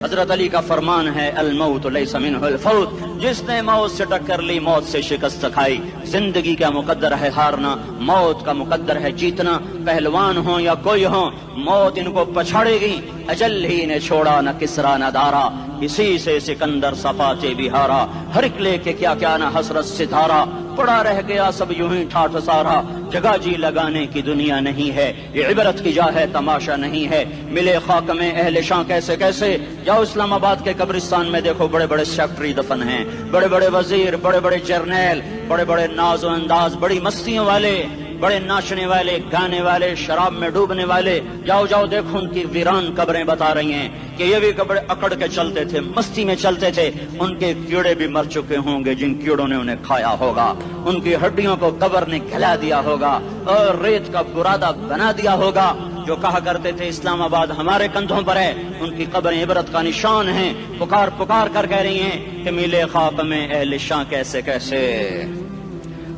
حضرت علی کا فرمان ہے الموت لیس منہ الفوت، جس نے موت سے ٹکر لی موت سے شکست کھائی۔ زندگی کا مقدر ہے ہارنا، موت کا مقدر ہے جیتنا۔ پہلوان ہوں یا کوئی ہوں، موت ان کو پچھاڑے گی۔ اجل ہی نے چھوڑا نہ کسرا نہ دارا، اسی سے سکندر صفاتے بہارا۔ ہر ایک لے کے کیا کیا نہ حسرت ستارہ، پڑا رہ گیا سب یوں ہی ٹھاٹھ سارا۔ جگہ جی لگانے کی دنیا نہیں ہے، یہ عبرت کی جا ہے تماشا نہیں ہے۔ ملے خاک میں اہل شاں کیسے کیسے، جاؤ اسلام آباد کے قبرستان میں دیکھو، بڑے بڑے سیکٹری دفن ہیں، بڑے بڑے وزیر، بڑے بڑے جرنیل، بڑے بڑے ناز و انداز، بڑی مستیوں والے، بڑے ناچنے والے، گانے والے، شراب میں ڈوبنے والے۔ جاؤ جاؤ دیکھو ان کی ویران قبریں بتا رہی ہیں کہ یہ بھی قبریں اکڑ کے چلتے تھے، مستی میں چلتے تھے۔ ان کے کیڑے بھی مر چکے ہوں گے جن کیڑوں نے انہیں کھایا ہوگا، ان کی ہڈیوں کو قبر نے کھلا دیا ہوگا اور ریت کا برادہ بنا دیا ہوگا۔ جو کہا کرتے تھے اسلام آباد ہمارے کندھوں پر ہے، ان کی قبریں عبرت کا نشان ہیں۔ پکار پکار کر کہہ رہی ہیں کہ ملے خاک میں اہل شاں کیسے کیسے،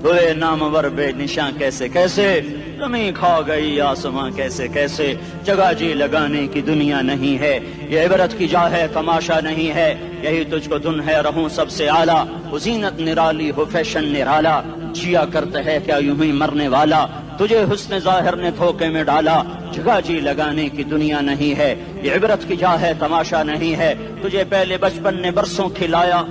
ہوئے نامور بے نشاں کیسے کیسے، زمین کھا گئی آسماں کیسے کیسے۔ جگہ جی لگانے کی دنیا نہیں ہے، یہ عبرت کی جا ہے تماشا نہیں ہے۔ یہی تجھ کو دن ہے رہوں سب سے اعلیٰ، وہ زینت نرالی ہو فیشن نرالا۔ جیا کرتا ہے کیا یوں ہی مرنے والا، تجھے حسن ظاہر نے دھوکے میں ڈالا۔ جگہ جی لگانے کی دنیا نہیں ہے، یہ عبرت کی جا ہے تماشا نہیں ہے۔ تجھے پہلے بچپن نے برسوں کھلایا،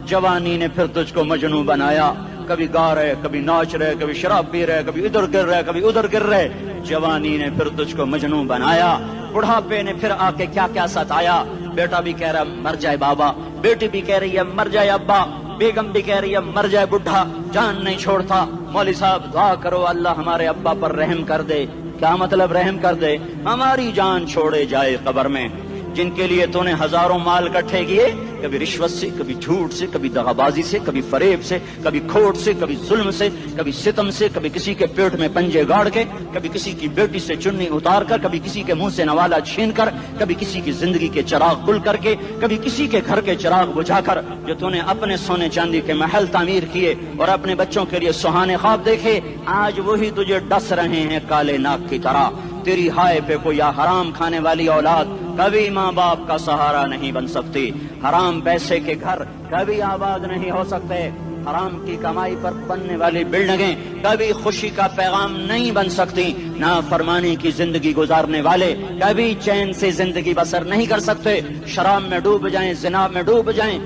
جوانی نے پھر تجھ کو مجنوں بنایا۔ کبھی گا رہے، کبھی ناچ رہے، کبھی شراب پی رہے، کبھی ادھر گر رہے، کبھی ادھر گر رہے۔ جوانی نے پھر تجھ کو مجنوں بنایا، بڑھاپے نے پھر آ کے کیا کیا ستایا۔ بیٹا بھی کہہ رہا ہے مر جائے بابا، بیٹی بھی کہہ رہی ہے مر جائے ابا، بیگم بھی کہہ رہی ہے مر جائے بڈھا، جان نہیں چھوڑتا۔ مولوی صاحب دعا کرو اللہ ہمارے ابا پر رحم کر دے۔ کیا مطلب رحم کر دے؟ ہماری جان چھوڑے جائے قبر میں۔ جن کے لیے تو نے ہزاروں مال اکٹھے کیے، کبھی رشوت سے، کبھی جھوٹ سے، کبھی دغا بازی سے، کبھی فریب سے، کبھی کھوٹ سے، کبھی ظلم سے، کبھی ستم سے، کبھی کسی کے پیٹ میں پنجے گاڑ کے، کبھی کسی کی بیٹی سے چنی اتار کر، کبھی کسی کے منہ سے نوالا چھین کر، کبھی کسی کی زندگی کے چراغ گل کر کے، کبھی کسی کے گھر کے چراغ بجھا کر۔ جو تو نے اپنے سونے چاندی کے محل تعمیر کیے اور اپنے بچوں کے لیے سہانے خواب دیکھے، آج وہی تجھے ڈس رہے ہیں کالے ناک کی طرح۔ تیری ہائے پہ کوئی حرام کھانے والی اولاد کبھی ماں باپ کا سہارا نہیں بن سکتی۔ حرام پیسے کے گھر کبھی آباد نہیں ہو سکتے۔ حرام کی کمائی پر بننے والی بلڈنگیں کبھی خوشی کا پیغام نہیں بن سکتی۔ نافرمانی کی زندگی گزارنے والے کبھی چین سے زندگی بسر نہیں کر سکتے۔ شراب میں ڈوب جائیں، زنا میں ڈوب جائیں،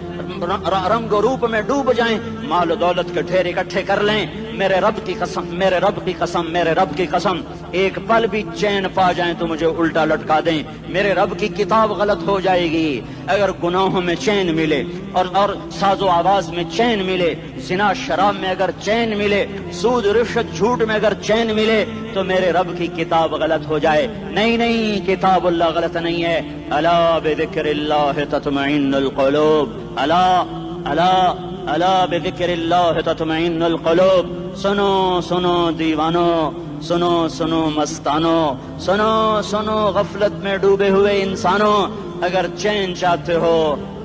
رنگ و روپ میں ڈوب جائیں، مال و دولت کے ڈھیر اکٹھے کر لیں، میرے رب کی قسم، میرے رب کی قسم، میرے رب کی قسم، ایک پل بھی چین پا جائیں تو مجھے الٹا لٹکا دیں۔ میرے رب کی کتاب غلط ہو جائے گی اگر گناہوں میں چین ملے اور ساز و آواز میں چین ملے، زنا شراب میں اگر چین ملے، سود رشوت جھوٹ میں اگر چین ملے تو میرے رب کی کتاب غلط ہو جائے۔ نہیں نہیں، کتاب اللہ غلط نہیں ہے۔ الا بذکر اللہ تطمئن القلوب، الا الا الا بذکر اللہ تطمئن القلوب۔ سنو سنو دیوانو، سنو سنو مستانو، سنو سنو غفلت میں ڈوبے ہوئے انسانوں، اگر چین چاہتے ہو،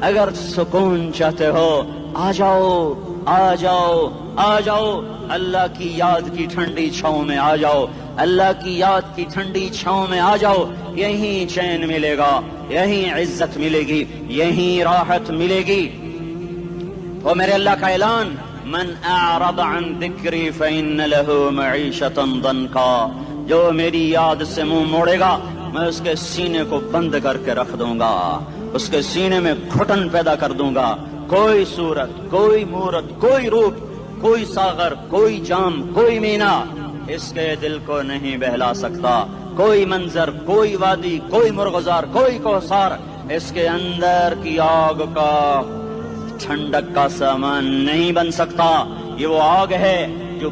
اگر سکون چاہتے ہو، آ جاؤ آ جاؤ آ جاؤ، اللہ کی یاد کی ٹھنڈی چھاؤں میں آ جاؤ، اللہ کی یاد کی ٹھنڈی چھاؤں میں آ جاؤ۔ یہیں چین ملے گا، یہیں عزت ملے گی، یہیں راحت ملے گی۔ وہ میرے اللہ کا اعلان، من اعرض عن ذکری فإن له معیشۃ ضنکا، جو میری یاد سے منہ موڑے گا میں اس کے سینے کو بند کر کے رکھ دوں گا، اس کے سینے میں گھٹن پیدا کر دوں گا۔ کوئی صورت، کوئی مورت، کوئی روپ، کوئی ساغر، کوئی جام، کوئی مینا اس کے دل کو نہیں بہلا سکتا۔ کوئی منظر، کوئی وادی، کوئی مرغزار، کوئی کوثر اس کے اندر کی آگ کا ٹھنڈک کا سامان نہیں بن سکتا۔ یہ وہ آگ ہے جو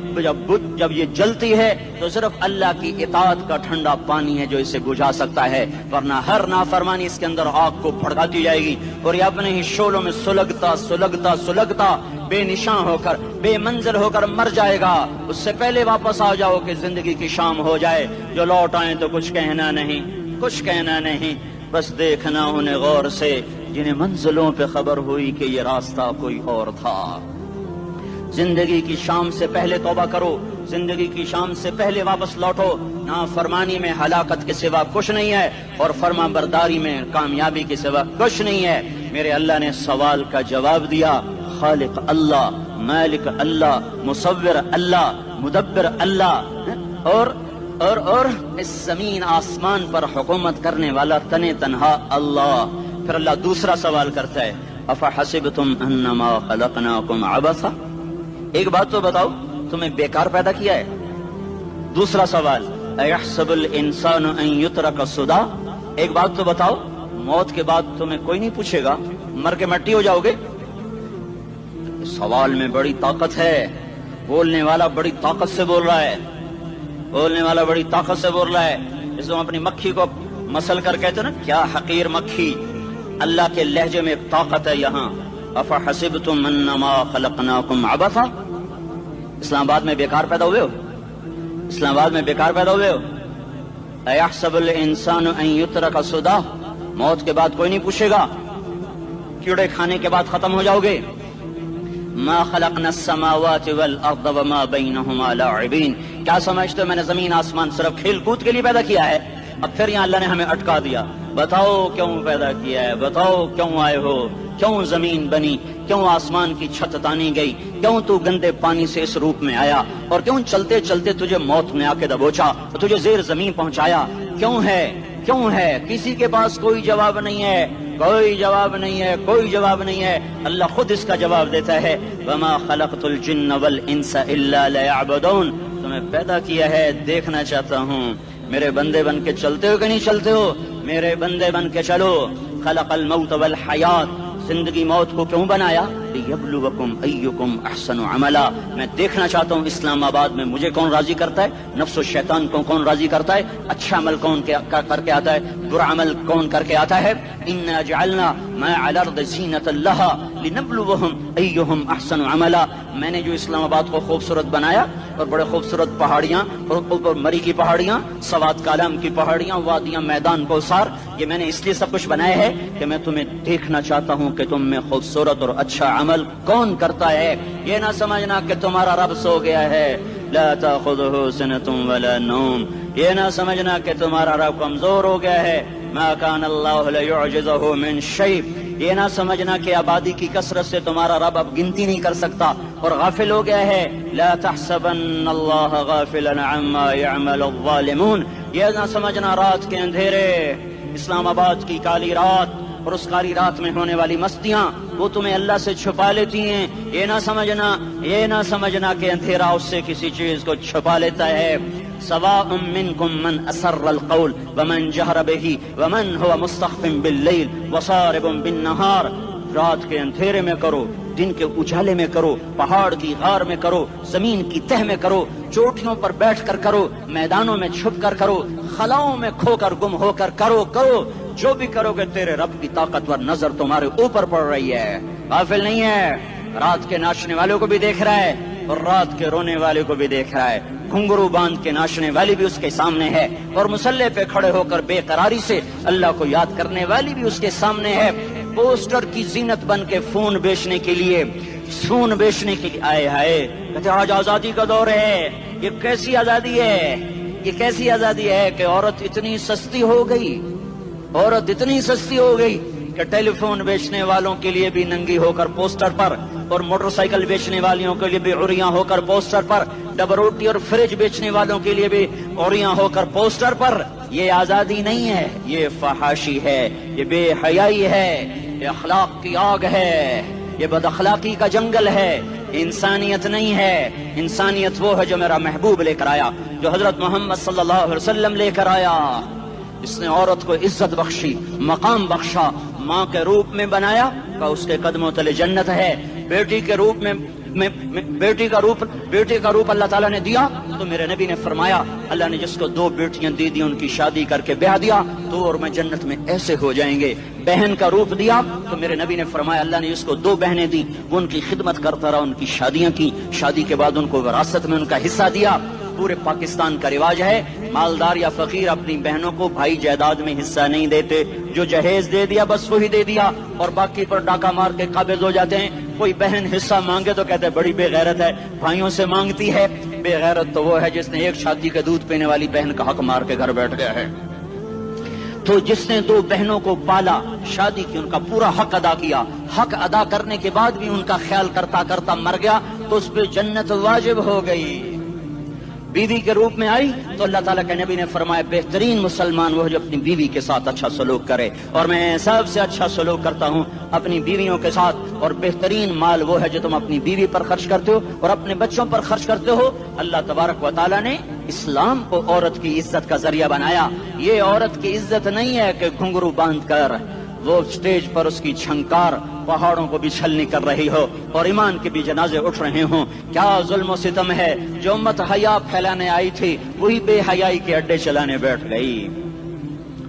جب یہ جلتی ہے تو صرف اللہ کی اطاعت کا ٹھنڈا پانی ہے جو اسے بجھا سکتا ہے، ورنہ ہر نافرمانی اس کے اندر آگ کو بھڑکاتی جائے گی اور یہ اپنے ہی شعلوں میں سلگتا سلگتا سلگتا بے نشان ہو کر، بے منزل ہو کر مر جائے گا۔ اس سے پہلے واپس آ جاؤ کہ زندگی کی شام ہو جائے۔ جو لوٹ آئیں تو کچھ کہنا نہیں، کچھ کہنا نہیں، بس دیکھنا انہیں غور سے جنہیں منزلوں پہ خبر ہوئی کہ یہ راستہ کوئی اور تھا۔ زندگی کی شام سے پہلے توبہ کرو، زندگی کی شام سے پہلے واپس لوٹو. نافرمانی میں ہلاکت کے سوا کچھ نہیں ہے اور فرما برداری میں کامیابی کے سوا کچھ نہیں ہے. میرے اللہ نے سوال کا جواب دیا. خالق اللہ، مالک اللہ، مصور اللہ، مدبر اللہ، اور اس زمین آسمان پر حکومت کرنے والا تنے تنہا اللہ. پھر اللہ دوسرا سوال کرتا ہے، افحسبتم انما خلقناکم عبثا، ایک بات تو بتاؤ تمہیں بیکار پیدا کیا ہے؟ دوسرا سوال، ایحسب الانسان ان یترک سدی، ایک بات تو بتاؤ موت کے بعد تمہیں کوئی نہیں پوچھے گا، مر کے مٹی ہو جاؤ گے؟ سوال میں بڑی طاقت ہے. بولنے والا بڑی طاقت سے بول رہا ہے، بولنے والا بڑی طاقت سے بول رہا ہے. اس کو اپنی مکھی کو مسل کر کہتے نا، کیا حقیر مکھی. اللہ کے لہجے میں ایک طاقت ہے یہاں. افحسبتم انما خلقناکم عبثا، اسلام آباد میں بیکار پیدا ہوئے ہو؟ اسلام آباد میں بیکار پیدا ہوئے ہو؟ ایحسب الانسان ان یترک سدی، موت کے بعد کوئی نہیں پوچھے گا، کیڑے کھانے کے بعد ختم ہو جاؤ گے. ما خلقنا السماوات والارض وما بینہما لاعبین، کیا سمجھتے ہو میں نے زمین آسمان صرف کھیل کود کے لیے پیدا کیا ہے؟ اب پھر یہاں اللہ نے ہمیں اٹکا دیا. بتاؤ کیوں پیدا کیا ہے، بتاؤ کیوں آئے ہو، کیوں زمین بنی، کیوں آسمان کی چھت تانی گئی، کیوں تو گندے پانی سے اس روپ میں آیا، اور کیوں چلتے چلتے تجھے موت میں آ کے دبوچا اور تجھے زیر زمین پہنچایا؟ کیوں ہے، کیوں ہے؟ کسی کے پاس کوئی جواب نہیں ہے، کوئی جواب نہیں ہے، کوئی جواب نہیں ہے. اللہ خود اس کا جواب دیتا ہے، وما خلقت الجن والانس الا لیعبدون، تمہیں پیدا کیا ہے دیکھنا چاہتا ہوں میرے بندے بن کے چلتے ہو کہ نہیں چلتے ہو، میرے بندے بن کے چلو. خلق الموت والحیات، زندگی موت کو کیوں بنایا؟ لیبلوکم ایکم احسن عملا، میں دیکھنا چاہتا ہوں اسلام آباد میں مجھے کون راضی کرتا ہے، نفس و شیطان کو کون راضی کرتا ہے، اچھا عمل کون کر کے آتا ہے، برا عمل کون کر کے آتا ہے. انا جعلنا ما علی الارض زینۃ لہا لنبلوہم ایہم احسن عملا، میں نے جو اسلام آباد کو خوبصورت بنایا اور بڑے خوبصورت پہاڑیاں اور اوپر مری کی پہاڑیاں، سوات کالام کی پہاڑیاں، وادیاں، میدان کوثر، یہ میں نے اس لیے سب کچھ بنایا ہے کہ میں تمہیں دیکھنا چاہتا ہوں کہ تم میں خوبصورت اور اچھا عمل کون کرتا ہے. یہ نہ سمجھنا کہ تمہارا رب سو گیا ہے، لا تاخذہ سنۃ ولا نوم، یہ نہ سمجھنا کہ تمہارا رب کمزور ہو گیا ہے، ما کان اللہ لیعجزہ من شیء، یہ نہ سمجھنا کہ آبادی کی کثرت سے تمہارا رب اب گنتی نہیں کر سکتا اور غافل ہو گیا ہے. لا تحسبن اللہ غافلا عما يعمل الظالمون، یہ نہ سمجھنا رات کے اندھیرے، اسلام آباد کی کالی رات اور اس کالی رات میں ہونے والی مستیاں وہ تمہیں اللہ سے چھپا لیتی ہیں. یہ نہ سمجھنا کہ اندھیرا اس سے کسی چیز کو چھپا لیتا ہے. سواء منکم من اسر القول ومن جہر به ومن هو مستخف باللیل وصارب بالنہار، رات کے اندھیرے میں کرو، دن کے اجالے میں کرو، پہاڑ کی غار میں کرو، زمین کی تہ میں کرو، چوٹیوں پر بیٹھ کر کرو، میدانوں میں چھپ کر کرو، خلاؤں میں کھو کر گم ہو کر کرو، جو بھی کرو گے تیرے رب کی طاقتور نظر تمہارے اوپر پڑ رہی ہے، غافل نہیں ہے. رات کے ناچنے والوں کو بھی دیکھ رہا ہے اور رات کے رونے والے کو بھی دیکھ رہا ہے، گھنگرو باندھ کے ناچنے والی بھی اس کے سامنے ہے اور مسلح پہ کھڑے ہو کر بے قراری سے اللہ کو یاد کرنے والی بھی اس کے سامنے ہے. پوسٹر کی زینت بن کے فون بیچنے کے لیے آئے ہائے کہتے آج آزادی کا دور ہے. یہ کیسی آزادی ہے، یہ کیسی آزادی ہے کہ عورت اتنی سستی ہو گئی کہ ٹیلی فون بیچنے والوں کے لیے بھی ننگی ہو کر پوسٹر پر، اور موٹر سائیکل بیچنے والوں کے لیے بھی عریاں ہو کر پوسٹر پر، ڈبل روٹی اور فریج بیچنے والوں کے لیے بھی عریاں ہو کر پوسٹر پر. یہ آزادی نہیں ہے، یہ فحاشی ہے، یہ بے حیائی ہے، یہ اخلاق کی آگ ہے، یہ بد اخلاقی کا جنگل ہے. انسانیت نہیں ہے. انسانیت وہ ہے جو میرا محبوب لے کر آیا، جو حضرت محمد صلی اللہ علیہ وسلم لے کر آیا. اس نے عورت کو عزت بخشی، مقام بخشا، ماں کے روپ میں بنایا کہ اس کے قدموں تلے جنت ہے. بیٹی کے روپ میں بیٹی کا روپ اللہ تعالیٰ نے دیا تو میرے نبی نے فرمایا اللہ نے جس کو 2 بیٹیاں دی ان کی شادی کر کے بیاہ دیا تو اور میں جنت میں ایسے ہو جائیں گے. بہن کا روپ دیا تو میرے نبی نے فرمایا اللہ نے جس کو 2 بہنیں دی وہ ان کی خدمت کرتا رہا، ان کی شادیاں کی، شادی کے بعد ان کو وراثت میں ان کا حصہ دیا. پورے پاکستان کا رواج ہے مالدار یا فقیر اپنی بہنوں کو بھائی جائیداد میں حصہ نہیں دیتے، جو جہیز دے دیا بس وہی دے دیا اور باقی پر ڈاکہ مار کے قابض ہو جاتے ہیں. کوئی بہن حصہ مانگے تو کہتے بڑی بے غیرت ہے، بھائیوں سے مانگتی ہے. بے غیرت تو وہ ہے جس نے ایک شادی کے دودھ پینے والی بہن کا حق مار کے گھر بیٹھ گیا ہے. تو جس نے دو بہنوں کو پالا، شادی کی، ان کا پورا حق ادا کیا، حق ادا کرنے کے بعد بھی ان کا خیال کرتا کرتا مر گیا تو اس پہ جنت واجب ہو گئی. بیوی کے روپ میں آئی تو اللہ تعالیٰ کے نبی نے فرمایا بہترین مسلمان وہ جو اپنی بیوی کے ساتھ اچھا سلوک کرے، اور میں سب سے اچھا سلوک کرتا ہوں اپنی بیویوں کے ساتھ. اور بہترین مال وہ ہے جو تم اپنی بیوی پر خرچ کرتے ہو اور اپنے بچوں پر خرچ کرتے ہو. اللہ تبارک و تعالیٰ نے اسلام کو عورت کی عزت کا ذریعہ بنایا. یہ عورت کی عزت نہیں ہے کہ گھنگرو باندھ کر وہ اسٹیج پر اس کی چھنکار پہاڑوں کو بھی چھلنی کر رہی ہو اور ایمان کے بھی جنازے اٹھ رہے ہوں. کیا ظلم و ستم ہے. جو امت حیا پھیلانے آئی تھی وہی بے حیائی کے اڈے چلانے بیٹھ گئی.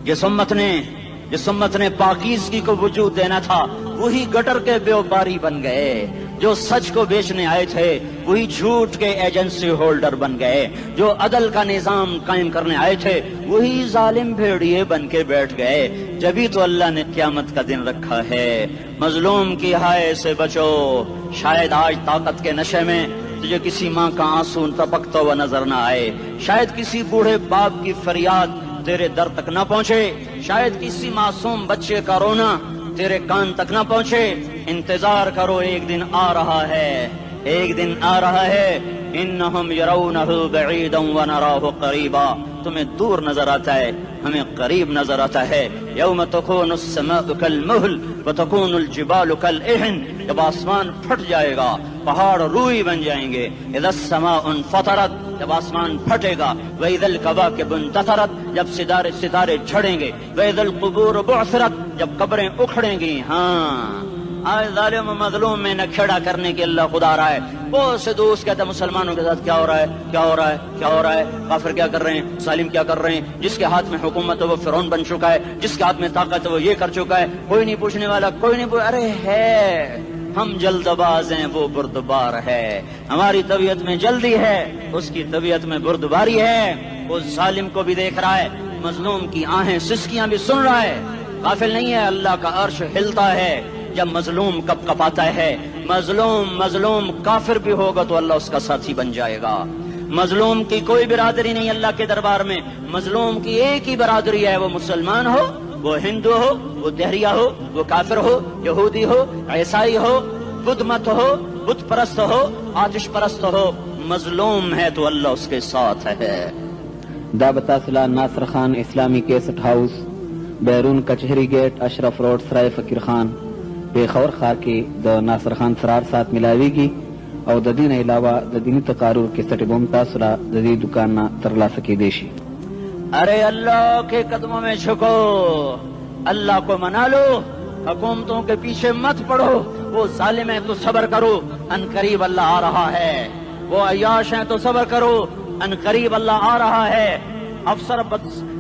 جس امت نے پاکیزگی کو وجود دینا تھا وہی گٹر کے بیوباری بن گئے. جو سچ کو بیچنے آئے تھے وہی جھوٹ کے ایجنسی ہولڈر بن گئے. جو عدل کا نظام قائم کرنے آئے تھے وہی ظالم بھیڑیے بن کے بیٹھ گئے. جبھی تو اللہ نے قیامت کا دن رکھا ہے. مظلوم کی ہائے سے بچو. شاید آج طاقت کے نشے میں تجھے کسی ماں کا آنسو ٹپکتا ہوا نظر نہ آئے. شاید کسی بوڑھے باپ کی فریاد تیرے در تک نہ پہنچے. شاید کسی معصوم بچے کا رونا تیرے کان تک نہ پہنچے. انتظار کرو، ایک دن آ رہا ہے، ایک دن آ رہا ہے. انہم یرونہ بعیدا ونراہ قریبا. تمہیں دور نظر آتا ہے، ہمیں قریب نظر آتا ہے. یوم تکون السماء کالمہل وتکون الجبال کالعہن. جب آسمان پھٹ جائے گا پہاڑ روئی بن جائیں گے. اذا السماء انفطرت، جب آسمان پھٹے گا. واذا الکواکب انتثرت، جب ستارے جھڑیں گے. واذا القبور بعثرت، جب قبریں اکھڑیں گی. ہاں آج ظالم و مظلوم میں نہ کھیڑا کرنے کے اللہ خدا رہا ہے. بہت سے دوست کہتے ہیں مسلمانوں کے ساتھ کیا ہو رہا ہے، کیا ہو رہا ہے، کیا ہو رہا ہے. کافر کیا کر رہے ہیں، ظالم کیا کر رہے ہیں. جس کے ہاتھ میں حکومت ہے وہ فرعون بن چکا ہے، جس کے ہاتھ میں طاقت ہے وہ یہ کر چکا ہے. کوئی نہیں پوچھنے والا، کوئی نہیں ارے ہے ہم جلد باز ہیں، وہ بردبار ہے. ہماری طبیعت میں جلدی ہے، اس کی طبیعت میں بردباری ہے. وہ ظالم کو بھی دیکھ رہا ہے، مظلوم کی آہیں سسکیاں بھی سن رہا ہے. غافل نہیں ہے. اللہ کا عرش ہلتا ہے جب مظلوم کپ کپاتا ہے. مظلوم کافر بھی ہوگا تو اللہ اس کا ساتھی بن جائے گا. مظلوم کی کوئی برادری نہیں اللہ کے دربار میں. مظلوم کی ایک ہی برادری ہے، وہ مسلمان ہو، وہ ہندو ہو، وہ دہریہ ہو، وہ کافر ہو، یہودی ہو، عیسائی ہو، بدھ مت ہو، بت پرست ہو، آتش پرست ہو. مظلوم ہے تو اللہ اس کے ساتھ ہے. دعوت اصلاح ناصر خان اسلامی کیسٹ ہاؤس، بیرون کچہری گیٹ، اشرف روڈ، سرائے فقیر خان، پیښور ښار کې د ناصر خان سرار سات ملاویږي او د دې نه علاوه د دیني تقارر کیسټ به هم تاسو را د دې دکان نه ترلاسه کیدی شي. ارے اللہ کے قدموں میں جھکو، اللہ کو منا لو، حکومتوں کے پیچھے مت پڑو. وہ ظالم ہیں تو صبر کرو، ان قریب اللہ آ رہا ہے. وہ عیاش ہیں تو صبر کرو، ان قریب اللہ آ رہا ہے.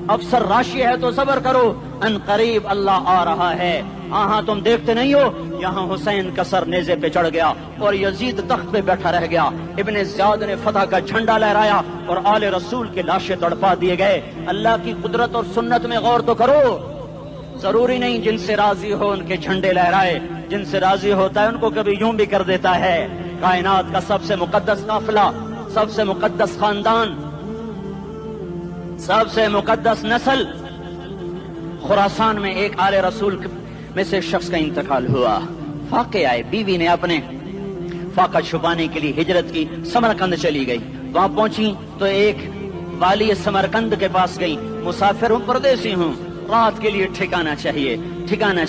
افسر راشی ہے تو صبر کرو، ان قریب اللہ آ رہا ہے. ہاں تم دیکھتے نہیں ہو یہاں حسین کا سر نیزے پہ چڑھ گیا اور یزید تخت پہ بیٹھا رہ گیا. ابن زیاد نے فتح کا جھنڈا لہرایا اور آل رسول کے لاشیں تڑپا دیے گئے. اللہ کی قدرت اور سنت میں غور تو کرو. ضروری نہیں جن سے راضی ہو ان کے جھنڈے لہرائے، جن سے راضی ہوتا ہے ان کو کبھی یوں بھی کر دیتا ہے. کائنات کا سب سے مقدس قافلہ، سب سے مقدس خاندان، سب سے مقدس نسل، خراسان میں ایک آل رسول میں سے شخص کا انتقال ہوا. فاقے آئے، بیوی نے اپنے فاقہ چھپانے کے لیے ہجرت کی، سمرقند چلی گئی. وہاں پہنچی تو ایک والی سمرقند کے پاس گئی. مسافر ہوں، پردیسی ہوں، رات کے لیے ٹھکانہ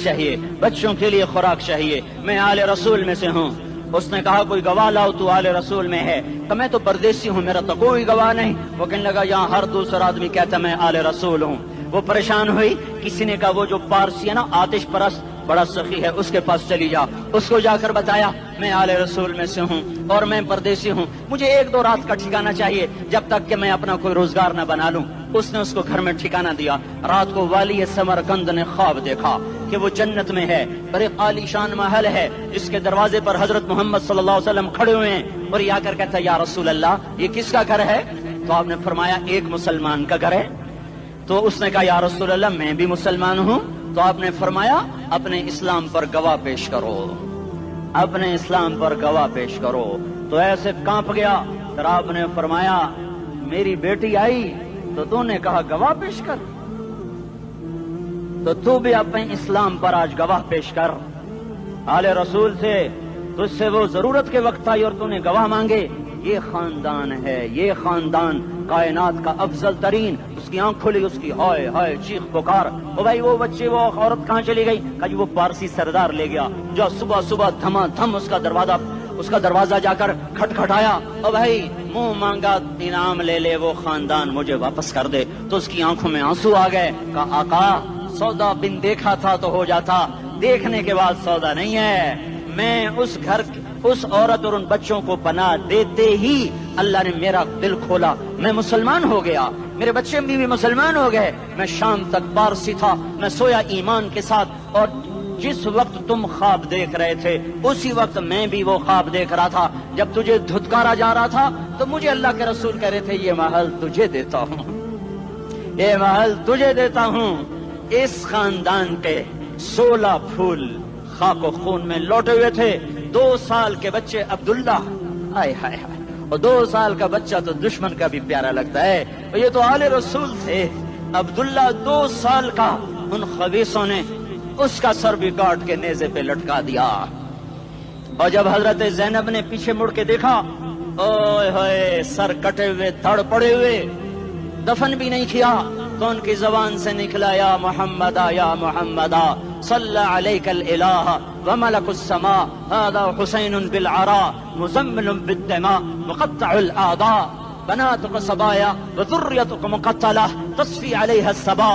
چاہیے، بچوں کے لیے خوراک چاہیے، میں آل رسول میں سے ہوں. اس نے کہا کوئی گواہ لاؤ، تو آل رسول میں ہے. کہ میں تو پردیسی ہوں، میرا تو کوئی گواہ نہیں. وہ کہنے لگا یہاں ہر دوسرا آدمی کہتا میں آل رسول ہوں. وہ پریشان ہوئی. کسی نے کہا وہ جو پارسی ہے نا آتش پرست بڑا سخی ہے، اس کے پاس چلی جا. اس کو جا کر بتایا میں آل رسول میں سے ہوں اور میں پردیسی ہوں، مجھے 1-2 رات کا ٹھکانہ چاہیے جب تک کہ میں اپنا کوئی روزگار نہ بنا لوں. اس نے اس کو گھر میں ٹھکانہ دیا. رات کو والی سمرقند نے خواب دیکھا کہ وہ جنت میں ہے، بڑے عالی شان محل ہے جس کے دروازے پر حضرت محمد صلی اللہ علیہ وسلم کھڑے ہوئے ہیں. اور یہ آ کر کہتا ہے یا رسول اللہ یہ کس کا گھر ہے؟ تو آپ نے فرمایا ایک مسلمان کا گھر ہے. تو اس نے کہا یا رسول اللہ میں بھی مسلمان ہوں. تو آپ نے فرمایا اپنے اسلام پر گواہ پیش کرو، اپنے اسلام پر گواہ پیش کرو. تو ایسے کانپ گیا پھر آپ نے فرمایا میری بیٹی آئی تو تو نے کہا گواہ پیش کر، تو تو بھی اپنے اسلام پر آج گواہ پیش کر۔ آل رسول سے تجھ سے وہ ضرورت کے وقت آئی اور تو نے گواہ مانگے۔ یہ خاندان ہے، یہ خاندان کائنات کا افضل ترین۔ اس کی آنکھ کھلی، اس کی ہائے ہائے چیخ پکار، او بھائی وہ بچے وہ عورت کہاں چلی گئی؟ کہا جی وہ پارسی سردار لے گیا، جو صبح صبح دھما دھم اس کا دروازہ جا کر کھٹکھٹایا، او بھائی منہ مانگا انعام لے لے، وہ خاندان مجھے واپس کر دے۔ تو اس کی آنکھوں میں آنسو آ گئے۔ کہا آقا سودا بن دیکھا تھا تو ہو جاتا، دیکھنے کے بعد سودا نہیں ہے۔ میں اس گھر اس عورت اور ان بچوں کو پناہ دیتے ہی اللہ نے میرا دل کھولا، میں مسلمان ہو گیا، میرے بچے بھی مسلمان ہو گئے۔ میں شام تک پارسی تھا، میں سویا ایمان کے ساتھ، اور جس وقت تم خواب دیکھ رہے تھے اسی وقت میں بھی وہ خواب دیکھ رہا تھا۔ جب تجھے دھتکارا جا رہا تھا تو مجھے اللہ کے رسول کہہ رہے تھے یہ محل تجھے دیتا ہوں، یہ محل تجھے دیتا ہوں۔ اس خاندان کے 16 پھول خاک و خون میں لوٹے ہوئے تھے۔ 2 سال کے بچے عبداللہ، ہائے ہائے ہائے، اور 2 سال کا بچہ تو دشمن کا بھی پیارا لگتا ہے، اور یہ تو آل رسول تھے۔ عبداللہ 2 سال کا، ان خبیثوں نے اس کا سر بھی کاٹ کے نیزے پہ لٹکا دیا۔ اور جب حضرت زینب نے پیچھے مڑ کے دیکھا، اوئے ہوئے سر کٹے ہوئے دھڑ پڑے ہوئے، دفن بھی نہیں کیا، تو ان کی زبان سے نکلا یا محمدہ یا محمدہ صلی علیک الالہ وملک السماء هذا حسین بالعراء مزمل بالدماء مقطع الاعضاء بناتك صبايا وذريتك مقتلہ تصفی علیہ الصبا۔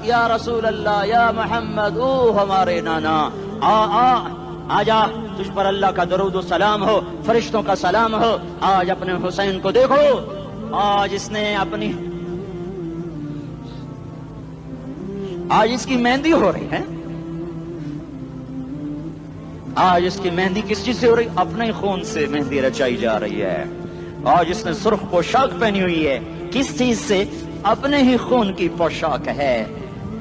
یا رسول اللہ یا محمد، او ہمارے نانا، آ جا، تجھ پر اللہ کا درود و سلام ہو، فرشتوں کا سلام ہو۔ آج اپنے حسین کو دیکھو، آج اس نے آج اس کی مہندی ہو رہی ہے۔ آج اس کی مہندی کس چیز سے ہو رہی؟ اپنے خون سے مہندی رچائی جا رہی ہے۔ آج اس نے سرخ پوشاک پہنی ہوئی ہے، کس چیز سے؟ اپنے ہی خون کی پوشاک ہے۔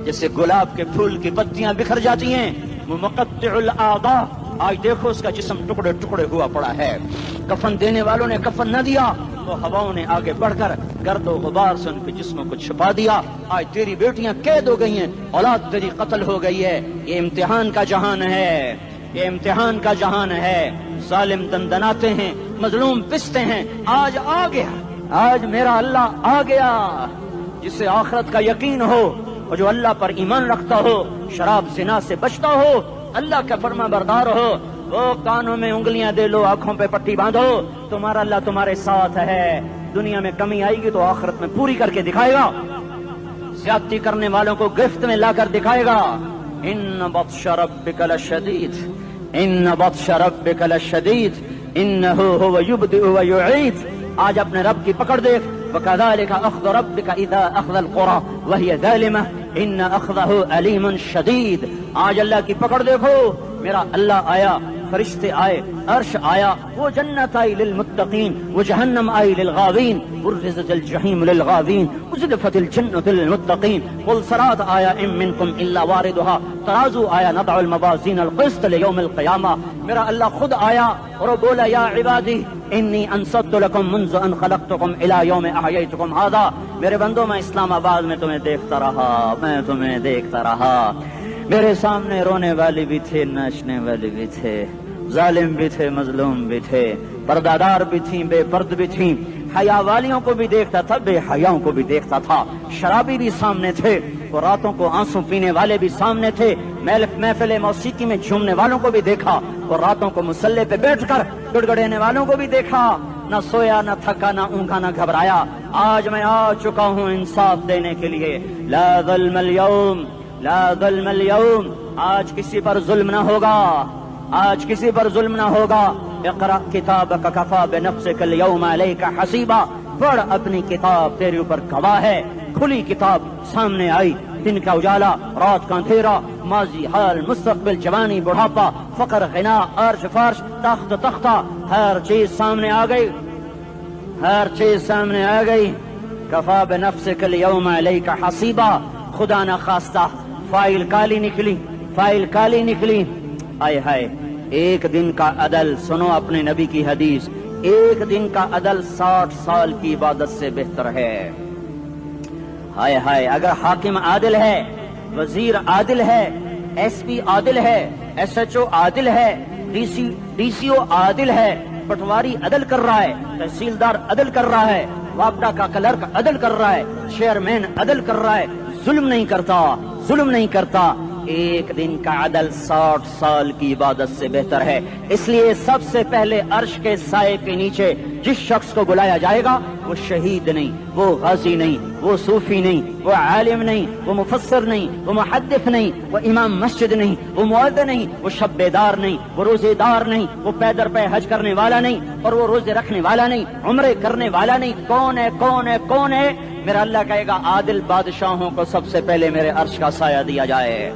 جیسے گلاب کے پھول کی پتیاں بکھر جاتی ہیں، وہ مقطع الاعضاء، آج دیکھو اس کا جسم ٹکڑے ٹکڑے ہوا پڑا ہے۔ کفن دینے والوں نے کفن نہ دیا تو ہواؤں نے آگے بڑھ کر گرد و غبار سے ان کے جسموں کو چھپا دیا۔ آج تیری بیٹیاں قید ہو گئی ہیں، اولاد تیری قتل ہو گئی ہے۔ یہ امتحان کا جہان ہے، یہ امتحان کا جہان ہے۔ ظالم دندناتے ہیں، مظلوم پستے ہیں۔ آج آ گیا، آج میرا اللہ آ گیا۔ جسے آخرت کا یقین ہو اور جو اللہ پر ایمان رکھتا ہو، شراب زنا سے بچتا ہو، اللہ کا فرما بردار ہو، وہ کانوں میں انگلیاں دے لو، آنکھوں پہ پٹی باندھو، تمہارا اللہ تمہارے ساتھ ہے۔ دنیا میں کمی آئے گی تو آخرت میں پوری کر کے دکھائے گا۔ زیادتی کرنے والوں کو گرفت میں لا کر دکھائے گا۔ ان بطش ربک لشدید، ان بطش ربک لشدید انہ هو یبدئ ویعید۔ آج اپنے رب کی پکڑ دیکھ، وَكَذَلِكَ أَخْذُ رَبِّكَ إِذَا أَخْذَ الْقُرَى وَهِيَ ظَالِمَةٌ إِنَّ أَخْذَهُ أَلِيمٌ شَدِيدٌ۔ آج اللہ کی پکڑ دیکھو، میرا اللہ آیا، فرشتے آئے، عرش آیا، وہ جنت آئی للمتقین، وہ جہنم آئی للغاوین، برزت الجحیم للغاوین، ازلفت الجنت للمتقین، قل صراط آیا ام منکم الا واردها، ترازو آیا نضع الموازین القسط لیوم القیامہ۔ میرا اللہ خود آیا اور وہ بولا یا عبادی انی انصت لکم منذ ان خلقتکم الى یوم احییتکم هذا۔ میرے بندوں، میں اسلام آباد میں تمہیں دیکھتا رہا، میں تمہیں دیکھتا رہا۔ میرے سامنے رونے والے بھی تھے، ناچنے والے بھی تھے، ظالم بھی تھے، مظلوم بھی تھے، پردادار بھی تھیں، بے پرد بھی تھیں، حیا والیوں کو بھی دیکھتا تھا، بے حیاؤں کو بھی دیکھتا تھا، شرابی بھی سامنے تھے، اور راتوں کو آنسو پینے والے بھی سامنے تھے، محفل موسیقی میں جھومنے والوں کو بھی دیکھا، اور راتوں کو مسلح پہ بیٹھ کر گڑگڑانے والوں کو بھی دیکھا۔ نہ سویا، نہ تھکا، نہ اونگا، نہ گھبرایا۔ آج میں آ چکا ہوں انصاف دینے کے لیے۔ لا ظلم اليوم، لا ظلم اليوم، آج کسی پر ظلم نہ ہوگا، آج کسی پر ظلم نہ ہوگا۔ اقرأ کتابک کفی بنفسک اليوم علیک حسیبا، پڑھ اپنی کتاب، تیرے اوپر گواہ ہے۔ کھلی کتاب سامنے آئی، دن کا اجالا، رات کا اندھیرا، ماضی، حال، مستقبل، جوانی، بڑھاپا، فقر، غنا، عرش، فرش، تخت، تختہ، ہر چیز سامنے آ گئی، ہر چیز سامنے آ گئی۔ کفی بنفسک اليوم علیک حسیبا، خدا نہ خواستہ فائل کالی نکلی، فائل کالی نکلی۔ آئے ہائے، ایک دن کا عدل، سنو اپنے نبی کی حدیث، ایک دن کا عدل 60 سال کی عبادت سے بہتر ہے۔ ہائے ہائے، اگر حاکم عادل ہے، وزیر عادل ہے، ایس پی عادل ہے، ایس ایچ او عادل ہے، ڈی سی او عادل ہے، پٹواری عدل کر رہا ہے، تحصیلدار عدل کر رہا ہے، وابڈا کا کلرک عدل کر رہا ہے، چیئرمین عدل کر رہا ہے، ظلم نہیں کرتا، ظلم نہیں کرتا، ایک دن کا عدل 60 سال کی عبادت سے بہتر ہے۔ اس لیے سب سے پہلے عرش کے سائے کے نیچے جس شخص کو بلایا جائے گا وہ شہید نہیں، وہ غازی نہیں، وہ صوفی نہیں، وہ عالم نہیں، وہ مفسر نہیں، وہ محدث نہیں، وہ امام مسجد نہیں، وہ مؤذن نہیں، وہ شب بیدار نہیں، وہ روزے دار نہیں، وہ پیدر پہ حج کرنے والا نہیں، اور وہ روزے رکھنے والا نہیں، عمرے کرنے والا نہیں۔ کون ہے؟ کون ہے؟ کون ہے؟ میرا اللہ کہے گا عادل بادشاہوں کو سب سے پہلے میرے عرش کا سایہ دیا جائے۔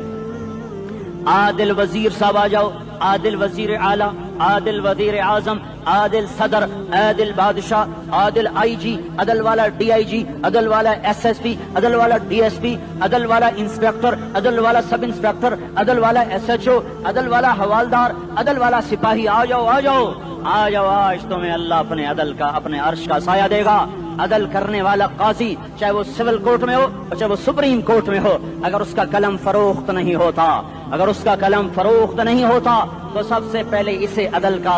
عادل وزیر صاحب آ جاؤ، عادل وزیر اعلیٰ، عادل وزیر اعظم، عادل صدر، عادل بادشاہ، عادل آئی جی، عدل والا ڈی آئی جی، عدل والا ایس ایس پی، عدل والا ڈی ایس پی، عدل والا انسپیکٹر، عدل والا سب انسپیکٹر، عدل والا ایس ایچ او، عدل والا حوالدار، عدل والا سپاہی، آ جاؤ آ جاؤ آ جاؤ، آج تمہیں اللہ اپنے عدل کا، اپنے عرش کا سایہ دے گا۔ عدل کرنے والا قاضی، چاہے وہ سول کورٹ میں ہو اور چاہے وہ سپریم کورٹ میں ہو، اگر اس کا قلم فروخت نہیں ہوتا، اگر اس کا قلم فروخت نہیں ہوتا تو سب سے پہلے اسے عدل کا،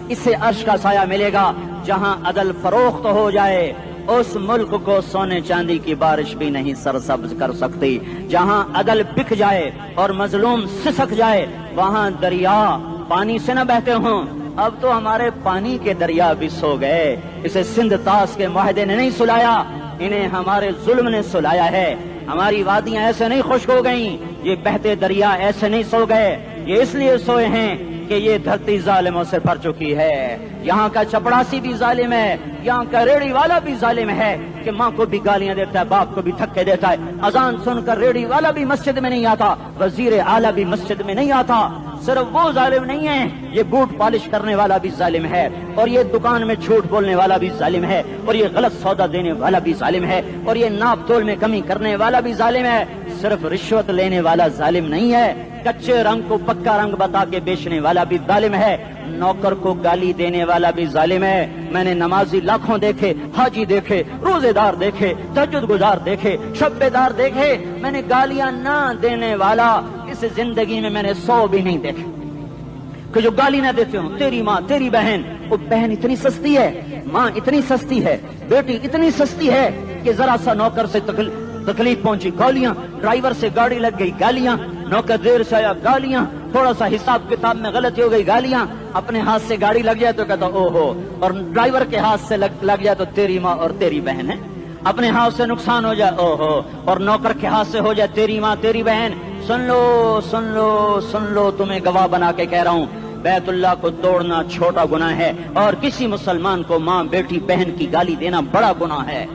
اسے عرش کا سایہ ملے گا۔ جہاں عدل فروخت ہو جائے اس ملک کو سونے چاندی کی بارش بھی نہیں سرسبز کر سکتی۔ جہاں عدل بک جائے اور مظلوم سسک جائے وہاں دریا پانی سے نہ بہتے ہوں۔ اب تو ہمارے پانی کے دریا بھی سو گئے، اسے سندھ طاس کے معاہدے نے نہیں سلایا، انہیں ہمارے ظلم نے سلایا ہے۔ ہماری وادیاں ایسے نہیں خشک ہو گئیں، یہ بہتے دریا ایسے نہیں سو گئے، یہ اس لیے سوئے ہیں کہ یہ دھرتی ظالموں سے بھر چکی ہے۔ یہاں کا چپڑاسی بھی ظالم ہے، یہاں کا ریڑھی والا بھی ظالم ہے کہ ماں کو بھی گالیاں دیتا ہے، باپ کو بھی دھکے دیتا ہے۔ اذان سن کر ریڑھی والا بھی مسجد میں نہیں آتا، وزیر اعلیٰ بھی مسجد میں نہیں آتا۔ صرف وہ ظالم نہیں ہے، یہ بوٹ پالش کرنے والا بھی ظالم ہے، اور یہ دکان میں جھوٹ بولنے والا بھی ظالم ہے، اور یہ غلط سودا دینے والا بھی ظالم ہے، اور یہ ناپ تول میں کمی کرنے والا بھی ظالم ہے۔ صرف رشوت لینے والا ظالم نہیں ہے، کچے رنگ کو پکا رنگ بتا کے بیچنے والا بھی ظالم ہے، نوکر کو گالی دینے والا بھی ظالم ہے۔ میں نے نمازی لاکھوں دیکھے، حاجی دیکھے، روزے دار دیکھے، تہجد گزار دیکھے، شب بیدار دیکھے، میں نے گالیاں نہ دینے والا اس زندگی میں میں نے 100 بھی نہیں دیکھے کہ جو گالی نہ دیتے ہوں۔ تیری ماں، تیری بہن، وہ بہن اتنی سستی ہے، ماں اتنی سستی ہے، بیٹی اتنی سستی ہے کہ ذرا سا نوکر سے تکلیف پہنچی گالیاں، ڈرائیور سے گاڑی لگ گئی گالیاں، نوکر دیر سے آیا گالیاں، تھوڑا سا حساب کتاب میں غلطی ہو گئی گالیاں، اپنے ہاتھ سے گاڑی لگ جائے تو کہتا او ہو، اور ڈرائیور کے ہاتھ سے لگ جائے تو تیری ماں اور تیری بہن ہے، اپنے ہاتھ سے نقصان ہو جائے او ہو، اور نوکر کے ہاتھ سے ہو جائے تیری ماں تیری بہن۔ سن لو سن لو سن لو، تمہیں گواہ بنا کے کہہ رہا ہوں، بیت اللہ کو توڑنا چھوٹا گناہ ہے، اور کسی مسلمان کو ماں بیٹی بہن کی گالی دینا بڑا گناہ ہے۔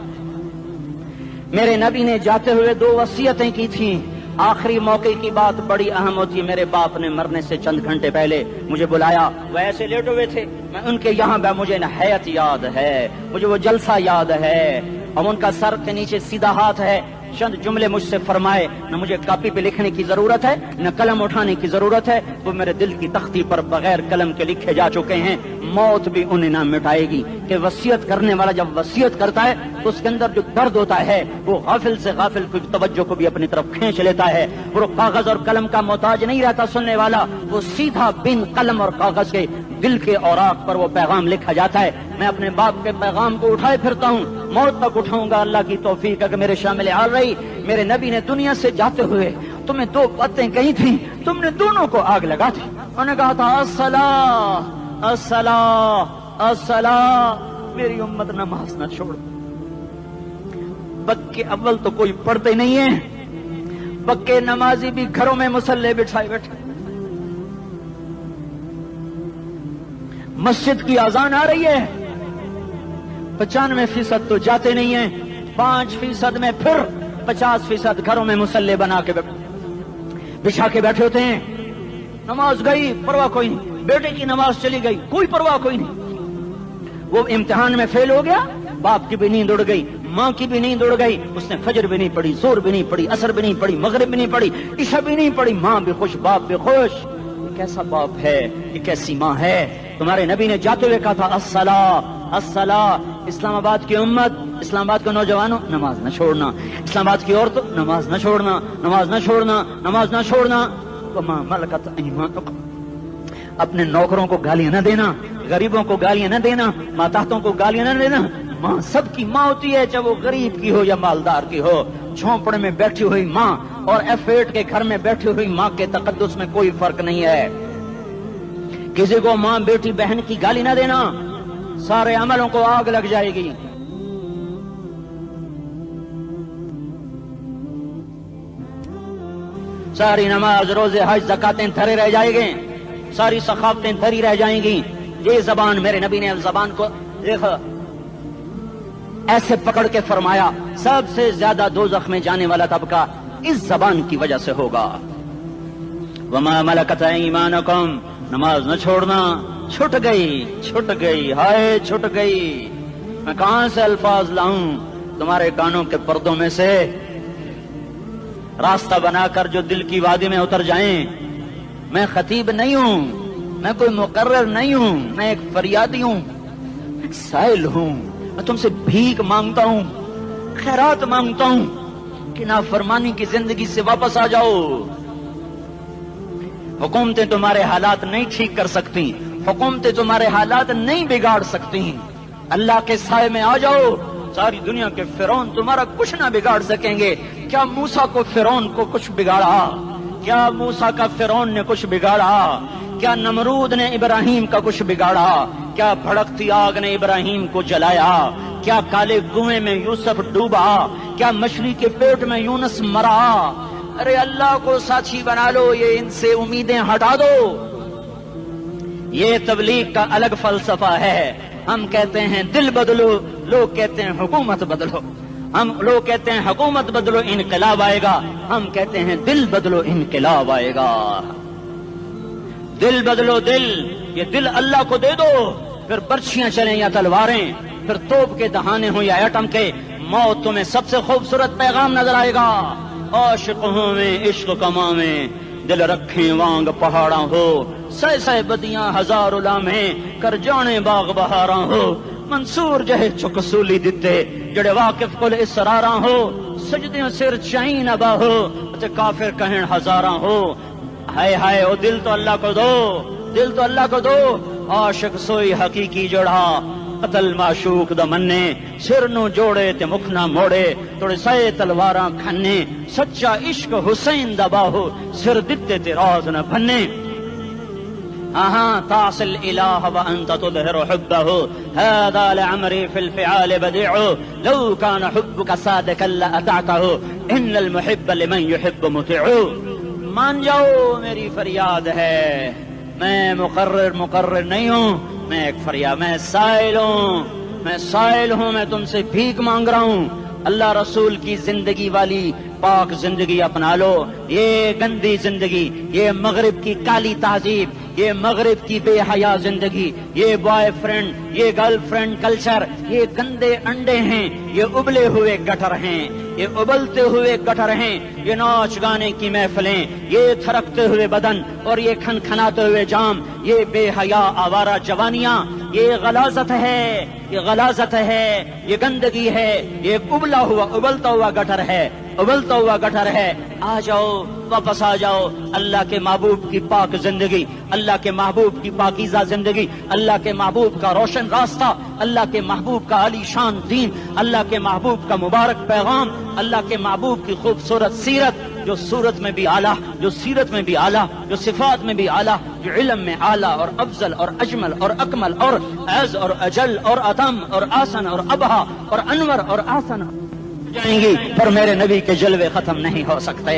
میرے نبی نے جاتے ہوئے 2 وصیتیں کی تھیں، آخری موقع کی بات بڑی اہم ہوتی ہے۔ میرے باپ نے مرنے سے چند گھنٹے پہلے مجھے بلایا، وہ ایسے لیٹے ہوئے تھے، میں ان کے یہاں مجھے نہایت یاد ہے، مجھے وہ جلسہ یاد ہے، اور ان کا سر کے نیچے سیدھا ہاتھ ہے۔ چند جملے مجھ سے فرمائے، نہ مجھے کاپی پہ لکھنے کی ضرورت ہے نہ قلم اٹھانے کی ضرورت ہے، وہ میرے دل کی تختی پر بغیر قلم کے لکھے جا چکے ہیں، موت بھی انہیں نہ مٹائے گی۔ کہ وصیت کرنے والا جب وصیت کرتا ہے تو اس کے اندر جو درد ہوتا ہے وہ غافل سے غافل کی توجہ کو بھی اپنی طرف کھینچ لیتا ہے، وہ کاغذ اور قلم کا محتاج نہیں رہتا سننے والا، وہ سیدھا بن قلم اور کاغذ کے دل کے اوراق پر وہ پیغام لکھا جاتا ہے۔ میں اپنے باپ کے پیغام کو اٹھائے پھرتا ہوں، موت تک اٹھاؤں گا، اللہ کی توفیق ہے کہ میرے شامل حال رہی۔ میرے نبی نے دنیا سے جاتے ہوئے تمہیں 2 باتیں کہی تھیں، تم نے دونوں کو آگ لگا دی۔ انہوں نے کہا تھا الصلاۃ الصلاۃ الصلاۃ، میری امت نماز نہ چھوڑ۔ پکے اول تو کوئی پڑھتے نہیں ہے، پکے نمازی بھی گھروں میں مصلے بٹھائے بیٹھے، مسجد کی اذان آ رہی ہے، 95% تو جاتے نہیں ہیں، 5% میں پھر 50% گھروں میں مصلے بنا کے بچھا کے بیٹھے ہوتے ہیں۔ نماز گئی پرواہ کوئی نہیں، بیٹے کی نماز چلی گئی کوئی پرواہ کوئی نہیں، وہ امتحان میں فیل ہو گیا، باپ کی بھی نیند اڑ گئی، ماں کی بھی نیند اڑ گئی، اس نے فجر بھی نہیں پڑھی، ظہر بھی نہیں پڑھی، عصر بھی نہیں پڑھی، مغرب بھی نہیں پڑھی، عشاء بھی نہیں پڑھی، ماں بھی خوش باپ بھی خوش۔ یہ کیسا باپ ہے، یہ کیسی ماں ہے تمہارے نبی نے جاتے ہوئے کہا تھا الصلاۃ الصلاۃ. اسلام آباد کی امت، اسلام آباد کے نوجوانوں، نماز نہ چھوڑنا. اسلام آباد کی عورتوں، نماز نہ چھوڑنا، نماز نہ چھوڑنا، نماز نہ چھوڑنا. وما ملکت ایمانکم، اپنے نوکروں کو گالیاں نہ دینا، غریبوں کو گالیاں نہ دینا، ماتحتوں کو گالیاں نہ دینا. ماں سب کی ماں ہوتی ہے، چاہے وہ غریب کی ہو یا مالدار کی ہو. جھونپڑے میں بیٹھی ہوئی ماں اور F8 کے گھر میں بیٹھی ہوئی ماں کے تقدس میں کوئی فرق نہیں ہے. کسی کو ماں بیٹی بہن کی گالی نہ دینا، سارے عملوں کو آگ لگ جائے گی. ساری نماز، روزے، حج، زکاتیں دھرے رہ جائیں گے، ساری ثقافتیں دھری رہ جائیں گی. یہ زبان، میرے نبی نے زبان کو دیکھا ایسے پکڑ کے فرمایا سب سے زیادہ دوزخ میں جانے والا طبقہ اس زبان کی وجہ سے ہوگا. وما ملکت ایمانکم، نماز نہ چھوڑنا. چھٹ گئی ہائے چھٹ گئی. میں کہاں سے الفاظ لاؤں تمہارے کانوں کے پردوں میں سے، راستہ بنا کر جو دل کی وادی میں اتر جائیں. میں خطیب نہیں ہوں، میں کوئی مقرر نہیں ہوں، میں ایک فریادی ہوں، ایک سائل ہوں. میں تم سے بھیک مانگتا ہوں، خیرات مانگتا ہوں کہ نافرمانی کی زندگی سے واپس آ جاؤ. حکومتیں تمہارے حالات نہیں ٹھیک کر سکتی، حکومتیں تمہارے حالات نہیں بگاڑ سکتی. اللہ کے سائے میں آ جاؤ. ساری دنیا کے فرعون تمہارا کچھ نہ بگاڑ سکیں گے. کیا موسیٰ کو فرعون کو کچھ بگاڑا؟ کیا موسیٰ کا فرعون نے کچھ بگاڑا؟ کیا نمرود نے ابراہیم کا کچھ بگاڑا؟ کیا بھڑکتی آگ نے ابراہیم کو جلایا؟ کیا کالے کنویں میں یوسف ڈوبا؟ کیا مچھلی کے پیٹ میں یونس مرا؟ ارے اللہ کو ساتھی بنا لو، یہ ان سے امیدیں ہٹا دو. یہ تبلیغ کا الگ فلسفہ ہے. ہم کہتے ہیں دل بدلو، لوگ کہتے ہیں حکومت بدلو. لوگ کہتے ہیں حکومت بدلو انقلاب آئے گا، ہم کہتے ہیں دل بدلو انقلاب آئے گا. دل بدلو، دل، یہ دل اللہ کو دے دو. پھر برچیاں چلیں یا تلواریں، پھر توپ کے دہانے ہوں یا ایٹم کے، موت تمہیں سب سے خوبصورت پیغام نظر آئے گا. عاشق ہوں میں عشق کما میں، دل رکھیں وانگ پہاڑاں ہو، سہ بدیاں ہزار لامہیں کر جانے باغ بہاراں ہو. منصور جہے چکسولی دتے جڑے واقف کل اسراراں ہو، سجدیاں سر چائیں ابا ہو تے کافر کہیں ہزاراں ہو. ہائے ہائے او دل تو اللہ کو دو، دل تو اللہ کو دو. عاشق سوئی حقیقی جڑا، قتل معشوق دا مننے، سر نو جوڑے تے مکھ نہ موڑے، توڑے سائے تلواراں کھنے. سچا عشق حسین دا باہو، سر دتے تے راز نہ بھنے. تعصي الإله وأنت تظهر حبه، هذا لعمري في الفعال بديع، لو كان حبك صادقا لأطعته، إن المحب لمن يحب مطيع. مان جاؤ میری فریاد ہے، میں مقرر نہیں ہوں، میں ایک فریاد، میں سائل ہوں، میں تم سے بھیک مانگ رہا ہوں. اللہ رسول کی زندگی والی پاک زندگی اپنا لو. یہ گندی زندگی، یہ مغرب کی کالی تہذیب، یہ مغرب کی بے حیا زندگی، یہ بوائے فرینڈ، یہ گرل فرینڈ کلچر، یہ گندے انڈے ہیں، یہ ابلے ہوئے گٹر ہیں، یہ ابلتے ہوئے گٹر ہیں. یہ ناچ گانے کی محفلیں، یہ تھرکتے ہوئے بدن اور یہ کھنکھناتے ہوئے جام، یہ بے حیا آوارہ جوانیاں، یہ غلاظت ہے، یہ غلاظت ہے، یہ گندگی ہے، یہ ابلتا ہوا گٹر ہے، ابلتا ہوا گٹر ہے. آ جاؤ، واپس آ جاؤ. اللہ کے محبوب کی پاک زندگی، اللہ کے محبوب کی پاکیزہ زندگی، اللہ کے محبوب کا روشن راستہ، اللہ کے محبوب کا علی شان دین، اللہ کے محبوب کا مبارک پیغام، اللہ کے محبوب کی خوبصورت سیرت، جو صورت میں بھی اعلیٰ، جو سیرت میں بھی اعلیٰ، جو صفات میں بھی اعلیٰ، جو علم میں اعلیٰ اور افضل اور اجمل اور اکمل اور اعز اور اجل اور اتم اور آسن اور ابہا اور انور اور آسن جائیں گی، پر میرے نبی کے جلوے ختم نہیں ہو سکتے.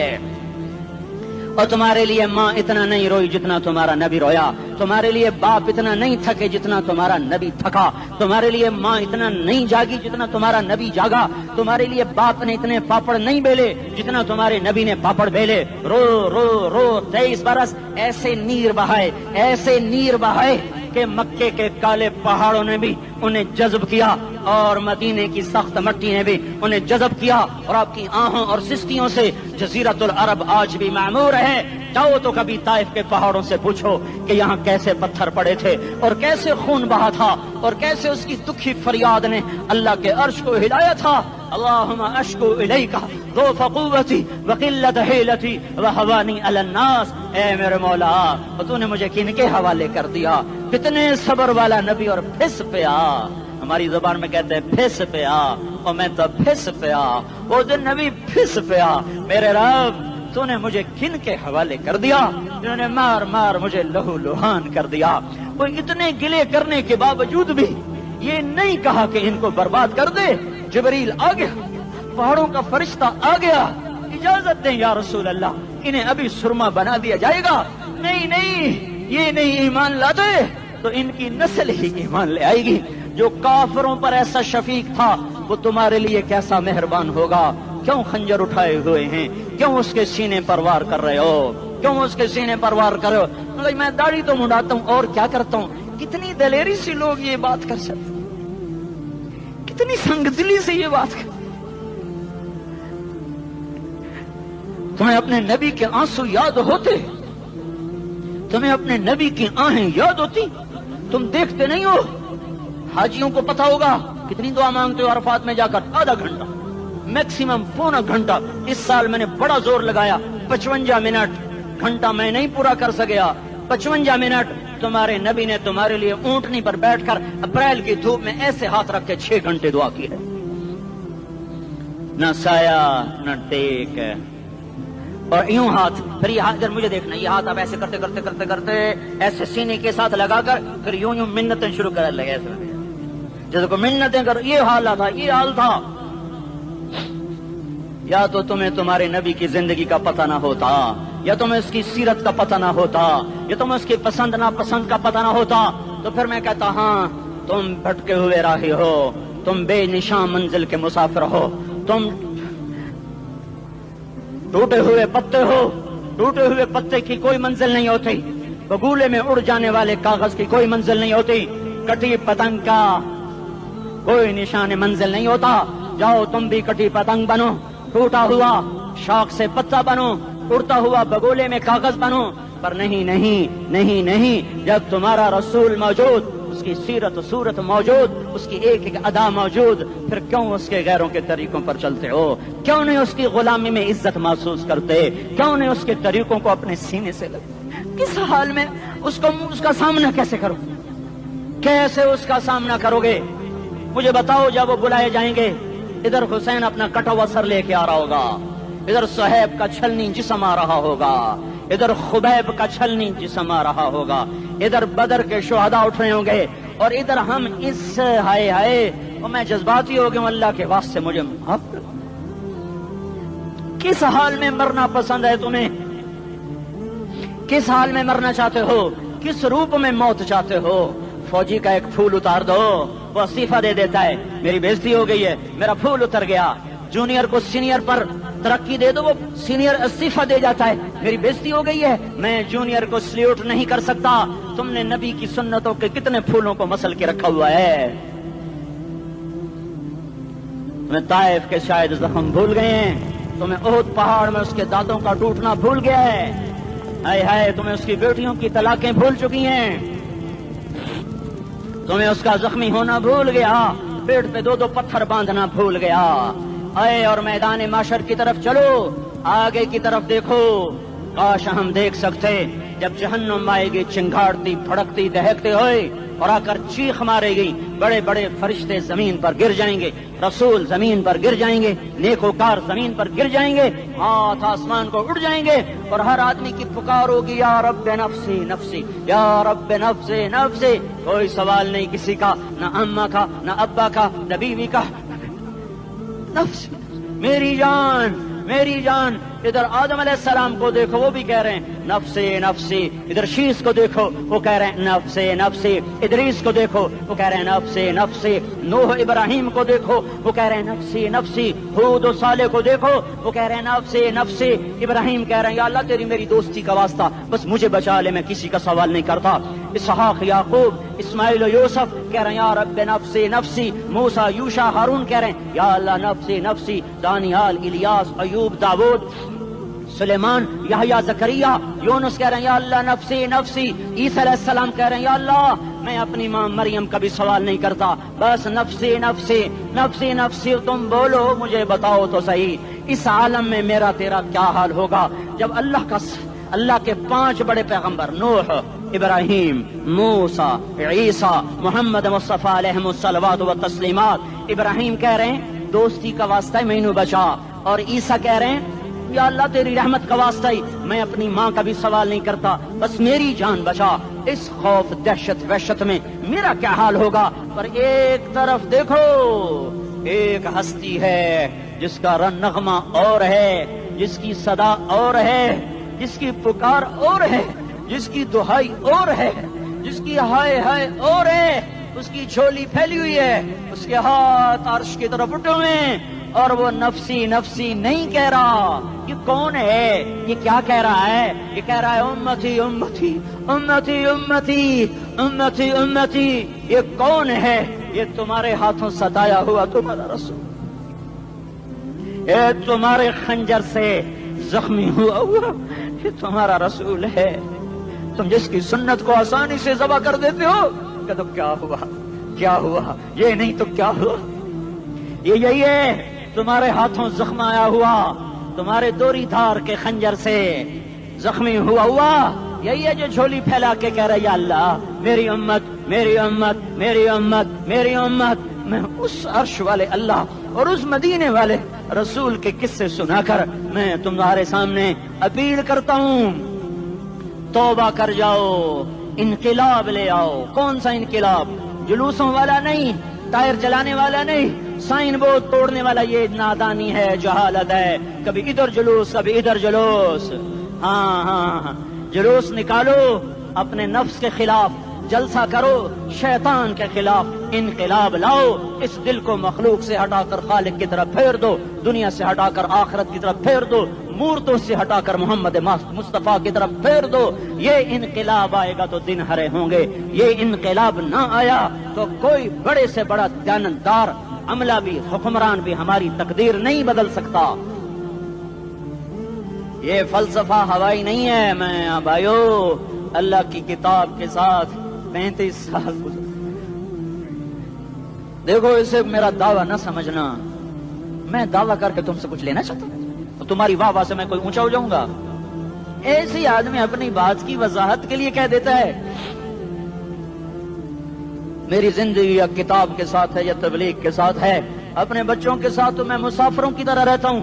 اور تمہارے لیے ماں اتنا نہیں روئی جتنا تمہارا نبی رویا، تمہارے لیے باپ اتنا نہیں تھکے جتنا تمہارا نبی تھکا، تمہارے لیے ماں اتنا نہیں جاگی جتنا تمہارا نبی جاگا، تمہارے لیے باپ نے اتنے پاپڑ نہیں بیلے جتنا تمہارے نبی نے پاپڑ بیلے. رو رو رو 23 برس ایسے نیر بہائے کہ مکے کے کالے پہاڑوں نے بھی انہیں جذب کیا اور مدینے کی سخت مٹی نے بھی انہیں جذب کیا، اور آپ کی آہوں اور سستیوں سے جزیرت العرب آج بھی معمور ہے. جاؤ تو کبھی طائف کے پہاڑوں سے پوچھو کہ یہاں کیسے پتھر پڑے تھے اور کیسے خون بہا تھا اور کیسے اس کی دکھی فریاد نے اللہ کے عرش کو ہلایا تھا. اللہم اشکو الیکا ضعف قوتی وقلت حیلتی وہوانی علی الناس. اے میرے مولا تو نے مجھے کن کے حوالے کر دیا؟ کتنے صبر والا نبی اور پھس پیا. ہماری زبان میں کہتے ہیں پھس پیا، اور میں تو پھس پیا. وہ دن نبی پھس پیا. میرے رب تو نے مجھے کن کے حوالے کر دیا جنہوں نے مار مار مجھے لہو لہان کر دیا. وہ اتنے گلے کرنے کے باوجود بھی یہ نہیں کہا کہ ان کو برباد کر دے. جبریل آ گیا، پہاڑوں کا فرشتہ آ گیا، اجازت دیں یا رسول اللہ، انہیں ابھی سرما بنا دیا جائے گا. نہیں نہیں، یہ نہیں ایمان لاتے تو ان کی نسل ہی ایمان لے آئے گی. جو کافروں پر ایسا شفیق تھا وہ تمہارے لیے کیسا مہربان ہوگا. کیوں خنجر اٹھائے ہوئے ہیں؟ کیوں اس کے سینے پر وار کر رہے ہو؟ کیوں اس کے سینے پر وار کر رہے ہو؟ میں داڑھی تو منڈاتا ہوں اور کیا کرتا ہوں. کتنی دلیری سے لوگ یہ بات کر سکتے، کتنی سنگ دلی سے یہ بات کر. تمہیں اپنے نبی کے آنسو یاد ہوتے؟ تمہیں اپنے نبی کی آہیں یاد ہوتی؟ تم دیکھتے نہیں ہو؟ حاجیوں کو پتا ہوگا کتنی دعا مانگتے ہو عرفات میں جا کر؟ آدھا گھنٹہ، میکسیمم پونا گھنٹہ. اس سال میں نے بڑا زور لگایا، 55 منٹ. گھنٹہ میں نہیں پورا کر سکیا. 55 منٹ تمہارے نبی نے تمہارے لیے اونٹنی پر بیٹھ کر اپریل کی دھوپ میں ایسے ہاتھ رکھ کے 6 گھنٹے دعا کی ہے. نہ سایہ نہ ٹیک، اور یوں ہاتھ. پھر یہ ہاتھ ادھر مجھے دیکھنا، یہ ہاتھ آپ ایسے کرتے کرتے کرتے کرتے ایسے سینے کے ساتھ لگا کر پھر یوں یوں منتیں شروع کر لگے. ایسے جیسے کو منتیں کر. یہ حال تھا، یہ حال تھا. یا تو تمہیں تمہارے نبی کی زندگی کا پتہ نہ ہوتا، یا تمہیں اس کی سیرت کا پتہ نہ ہوتا، یا تمہیں اس کی پسند ناپسند کا پتہ نہ ہوتا. تو پھر میں کہتا ہاں تم بھٹکے ہوئے راہی ہو، تم بے نشان منزل کے مسافر ہو، تم ٹوٹے ہوئے پتے ہو. ٹوٹے ہوئے پتے کی کوئی منزل نہیں ہوتی. بگولے میں اڑ جانے والے کاغذ کی کوئی منزل نہیں ہوتی. کٹی پتنگ کا کوئی نشان منزل نہیں ہوتا. جاؤ تم بھی کٹی پتنگ بنو، ٹوٹا ہوا شاخ سے پتا بنو، اڑتا ہوا بگولے میں کاغذ بنو. پر نہیں نہیں نہیں نہیں، جب تمہارا رسول موجود، اس کی سیرت و صورت موجود، اس کی ایک ایک ادا موجود، پھر کیوں اس کے غیروں کے طریقوں پر چلتے ہو؟ کیوں نہیں اس کی غلامی میں عزت محسوس کرتے؟ کیوں نہیں اس کے طریقوں کو اپنے سینے سے لگتے؟ کس حال میں اس کا سامنا کیسے کرو؟ کیسے اس کا سامنا کرو گے؟ مجھے بتاؤ. جب وہ بلائے جائیں گے، ادھر حسین اپنا کٹا ہوا سر لے کے آ رہا ہوگا، ادھر صہیب کا چھلنی جسم آ رہا ہوگا، ادھر خبیب کا چھلنی جسم آ رہا ہوگا، ادھر بدر کے شہداء اٹھ رہے ہوں گے، اور ادھر ہم اس ہائے ہائے. اور میں جذباتی ہو گیا ہوں، اللہ کے واسطے مجھے معاف کر. کس حال میں مرنا پسند ہے تمہیں؟ کس حال میں مرنا چاہتے ہو؟ کس روپ میں موت چاہتے ہو؟ فوجی کا ایک پھول اتار دو، وہ استعفیٰ دے دیتا ہے، میری بےزتی ہو گئی ہے، میرا پھول اتر گیا. جونیئر کو سینئر پر ترقی دے دو، وہ سینئر استعفیٰ دے جاتا ہے، میری بےزتی ہو گئی ہے، میں جونیئر کو سلیوٹ نہیں کر سکتا. تم نے نبی کی سنتوں کے کتنے پھولوں کو مسل کے رکھا ہوا ہے. تمہیں طائف کے شاید زخم بھول گئے ہیں، تمہیں احد پہاڑ میں اس کے دانتوں کا ٹوٹنا بھول گیا ہے. ہائے ہائے، تمہیں اس کی بیٹیوں کی طلاقیں بھول چکی ہیں، تمہیں اس کا زخمی ہونا بھول گیا، پیٹ پہ 2 پتھر باندھنا بھول گیا. آئے اور میدان معاشر کی طرف چلو، آگے کی طرف دیکھو. کاش ہم دیکھ سکتے جب جہنم آئے گی چنگاڑتی بھڑکتی دہکتے ہوئے اور آ کر چیخ مارے گی. بڑے بڑے فرشتے زمین پر گر جائیں گے، رسول زمین پر گر جائیں گے، نیکوکار زمین پر گر جائیں گے، ہاتھ آسمان کو اڑ جائیں گے، اور ہر آدمی کی پکار ہوگی یا رب نفسی نفسی، یا رب نفسی نفسی. کوئی سوال نہیں کسی کا، نہ اماں کا، نہ ابا کا، نہ بیوی کا. نفسی، میری جان میری جان. ادھر آدم علیہ السلام کو دیکھو، وہ بھی کہہ رہے ہیں نفسی نفسی. ادھر شیش کو دیکھو، وہ کہہ رہے ہیں نفسی نفسی. ادریس کو دیکھو، وہ کہہ رہے ہیں نفسی نفسی. نوح ابراہیم کو دیکھو، وہ کہہ رہے ہیں نفسی نفسی. ہود و صالح کو دیکھو، وہ کہہ رہے ہیں نفسی نفسی. ابراہیم کہہ رہے ہیں یا اللہ تیری میری دوستی کا واسطہ، بس مجھے بچا لے، میں کسی کا سوال نہیں کرتا. اسحاق یعقوب اسماعیل و یوسف کہہ رہے ہیں یا رب نفسی نفسی. موسیٰ یوشع ہارون کہہ رہے ہیں یا اللہ نفسی نفسی. دانیال الیاس ایوب داود سلیمان، یحییٰ، زکریا، یونس کہہ رہے ہیں یا اللہ نفسی نفسی، عیسیٰ علیہ السلام کہہ رہے ہیں یا اللہ میں اپنی ماں مریم کا بھی سوال نہیں کرتا، بس نفسی نفسی نفسی نفسی، تم بولو مجھے بتاؤ تو صحیح اس عالم میں میرا تیرا کیا حال ہوگا جب اللہ کے 5 بڑے پیغمبر نوح، ابراہیم، موسیٰ، عیسیٰ، محمد مصطفیٰ علیہ الصلوات و تسلیمات، ابراہیم کہہ رہے ہیں دوستی کا واسطہ ہے مینوں بچا، اور عیسیٰ کہہ رہے ہیں یا اللہ تیری رحمت کا واسطہ ہی میں اپنی ماں کا بھی سوال نہیں کرتا، بس میری جان بچا۔ اس خوف دہشت وحشت میں میرا کیا حال ہوگا؟ پر ایک طرف دیکھو، ایک ہستی ہے جس کا نغمہ اور ہے، جس کی صدا اور ہے، جس کی پکار اور ہے، جس کی دہائی اور ہے، جس کی ہائے ہائے اور ہے، اس کی جھولی پھیلی ہوئی ہے، اس کے ہاتھ عرش کی طرف اٹھے ہوئے ہیں، اور وہ نفسی نفسی نہیں کہہ رہا۔ یہ کون ہے؟ یہ کیا کہہ رہا ہے؟ یہ کہہ رہا ہے امتی امتی امتی امتی امتی امتی۔ یہ کون ہے؟ یہ تمہارے ہاتھوں ستایا ہوا تمہارا رسول، یہ تمہارے خنجر سے زخمی ہوا یہ تمہارا رسول ہے۔ تم جس کی سنت کو آسانی سے ذبح کر دیتے ہو کہ تو کیا ہوا کیا ہوا، یہ نہیں تو کیا ہوا، یہ یہی ہے تمہارے ہاتھوں زخم آیا ہوا، تمہارے دوری دھار کے خنجر سے زخمی ہوا یہی ہے جو جھولی پھیلا کے کہہ رہا یا اللہ میری امت میری امت میری امت میری امت۔ میں اس عرش والے اللہ اور اس مدینے والے رسول کے قصے سنا کر میں تمہارے سامنے اپیل کرتا ہوں، توبہ کر جاؤ، انقلاب لے آؤ۔ کون سا انقلاب؟ جلوسوں والا نہیں، ٹائر چلانے والا نہیں، سائن بورڈ توڑنے والا، یہ نادانی ہے، جہالت ہے، کبھی ادھر جلوس کبھی ادھر جلوس۔ ہاں جلوس نکالو، اپنے نفس کے خلاف جلسہ کرو، شیطان کے خلاف انقلاب لاؤ، اس دل کو مخلوق سے ہٹا کر خالق کی طرف پھیر دو، دنیا سے ہٹا کر آخرت کی طرف پھیر دو، مورتوں سے ہٹا کر محمد مصطفیٰ کی طرف پھیر دو۔ یہ انقلاب آئے گا تو دن ہرے ہوں گے، یہ انقلاب نہ آیا تو کوئی بڑے سے بڑا دیانتدار عملہ بھی حکمران بھی ہماری تقدیر نہیں بدل سکتا۔ یہ فلسفہ ہوائی نہیں ہے۔ میں بھائیو اللہ کی کتاب کے ساتھ 35 سال دیکھو، اسے میرا دعویٰ نہ سمجھنا، میں دعویٰ کر کے تم سے کچھ لینا چاہتا ہوں تو تمہاری واہ سے میں کوئی اونچا ہو جاؤں گا؟ ایسی آدمی اپنی بات کی وضاحت کے لیے کہہ دیتا ہے میری زندگی یا کتاب کے ساتھ ہے یا تبلیغ کے ساتھ ہے، اپنے بچوں کے ساتھ تو میں مسافروں کی طرح رہتا ہوں،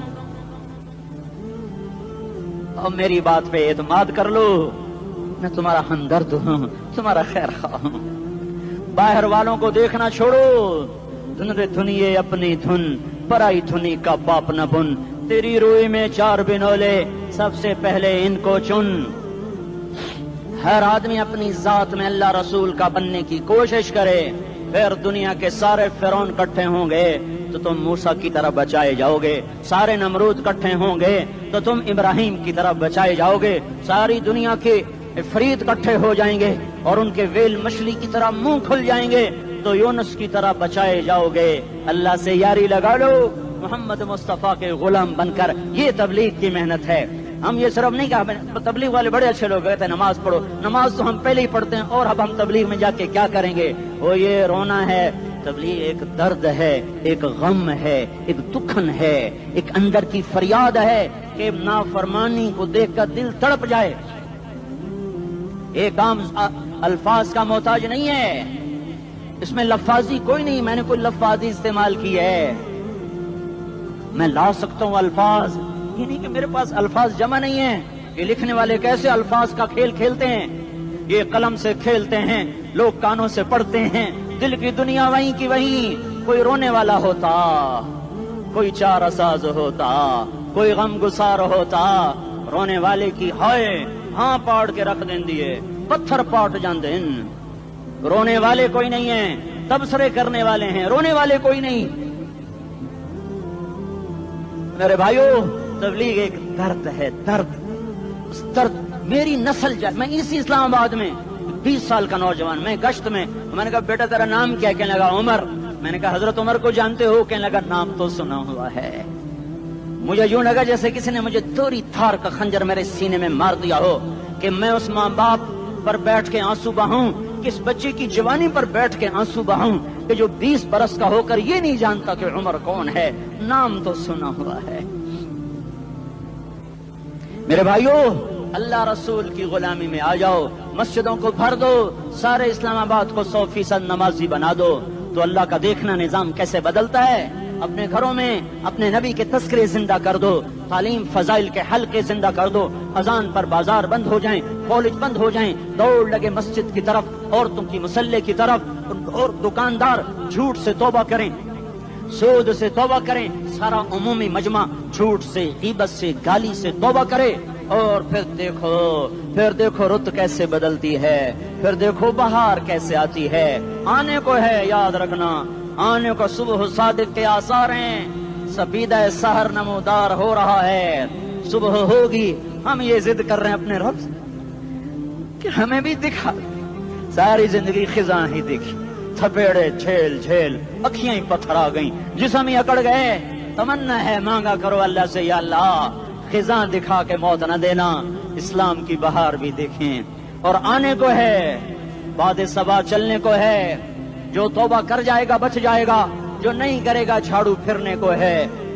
اور میری بات پہ اعتماد کر لو، میں تمہارا ہمدرد ہوں، تمہارا خیر خواہ ہوں۔ باہر والوں کو دیکھنا چھوڑو، دھن رے دھنیے اپنی دھن، پرائی دھنی کا باپ نہ بن، تیری روئی میں 4 بنولے، سب سے پہلے ان کو چن۔ ہر آدمی اپنی ذات میں اللہ رسول کا بننے کی کوشش کرے، پھر دنیا کے سارے فرعون اکٹھے ہوں گے تو تم موسیٰ کی طرح بچائے جاؤ گے، سارے نمرود اکٹھے ہوں گے تو تم ابراہیم کی طرح بچائے جاؤ گے، ساری دنیا کے افریت اکٹھے ہو جائیں گے اور ان کے ویل مچھلی کی طرح منہ کھل جائیں گے تو یونس کی طرح بچائے جاؤ گے۔ اللہ سے یاری لگا لو، محمد مصطفیٰ کے غلام بن کر، یہ تبلیغ کی محنت ہے۔ ہم یہ صرف نہیں کہا، تبلیغ والے بڑے اچھے لوگ کہتے ہیں نماز پڑھو، نماز تو ہم پہلے ہی پڑھتے ہیں، اور اب ہم تبلیغ میں جا کے کیا کریں گے؟ وہ یہ رونا ہے، تبلیغ ایک درد ہے، ایک غم ہے، ایک دکھن ہے، ایک اندر کی فریاد ہے کہ نافرمانی کو دیکھ کر دل تڑپ جائے۔ ایک عام الفاظ کا محتاج نہیں ہے، اس میں لفاظی کوئی نہیں، میں نے کوئی لفاظی استعمال کی ہے، میں لا سکتا ہوں الفاظ، یہ نہیں کہ میرے پاس الفاظ جمع نہیں ہیں۔ یہ لکھنے والے کیسے الفاظ کا کھیل کھیلتے ہیں، یہ قلم سے کھیلتے ہیں، لوگ کانوں سے پڑھتے ہیں، دل کی دنیا وہیں کی وہیں، کوئی رونے والا ہوتا، کوئی چارہ ساز ہوتا، کوئی غم گسار ہوتا، رونے والے کی ہائے ہاں پاڑ کے رکھ دیں دیے، پتھر پاٹ جان دیں۔ رونے والے کوئی نہیں ہیں، تبصرے کرنے والے ہیں، رونے والے کوئی نہیں۔ میرے بھائیو تبلیغ ایک درد ہے، درد، اس درد میری نسل میں اسی اسلام آباد میں 20 سال کا نوجوان، میں گشت میں نے کہا بیٹا تیرا نام کیا؟ کہنے لگا عمر۔ میں نے کہا حضرت عمر کو جانتے ہو؟ کہنے لگا نام تو سنا ہوا ہے۔ مجھے یوں لگا جیسے کسی نے مجھے دوری تھار کا خنجر میرے سینے میں مار دیا ہو کہ میں اس ماں باپ پر بیٹھ کے آنسو بہاؤں، کس بچے کی جوانی پر بیٹھ کے آنسو بہاؤں کہ جو 20 برس کا ہو کر یہ نہیں جانتا کہ عمر کون ہے، نام تو سنا ہوا ہے۔ میرے بھائیو، اللہ رسول کی غلامی میں آ جاؤ، مسجدوں کو بھر دو، سارے اسلام آباد کو 100% نمازی بنا دو، تو اللہ کا دیکھنا نظام کیسے بدلتا ہے۔ اپنے گھروں میں اپنے نبی کے تذکرے زندہ کر دو، تعلیم فضائل کے حلقے زندہ کر دو، اذان پر بازار بند ہو جائیں، کالج بند ہو جائیں، دوڑ لگے مسجد کی طرف، عورتوں کی مصلے کی طرف، اور دکاندار جھوٹ سے توبہ کریں، سود سے توبہ کریں، سارا عمومی مجمع جھوٹ سے، غیبت سے، گالی سے توبہ کرے، اور پھر دیکھو رت کیسے بدلتی ہے، پھر دیکھو بہار کیسے آتی ہے۔ آنے کو ہے، یاد رکھنا، آنے کو صبح صادق کے آثار ہیں، سپیدہ سحر نمودار ہو رہا ہے، صبح ہوگی۔ ہم یہ ضد کر رہے ہیں اپنے رب سے کہ ہمیں بھی دکھا، ساری زندگی خزاں ہی دیکھی، تھپیڑے جھیل جھیل، اکھیاں ہی پتھر آ گئیں، جسم ہی اکڑ گئے۔ تمنا ہے مانگا کرو اللہ سے، یا اللہ خزاں دکھا کے موت نہ دینا، اسلام کی بہار بھی دیکھیں۔ اور آنے کو ہے، باد صبا چلنے کو ہے، جو توبہ کر جائے گا بچ جائے گا، جو نہیں کرے گا جھاڑو پھرنے کو ہے،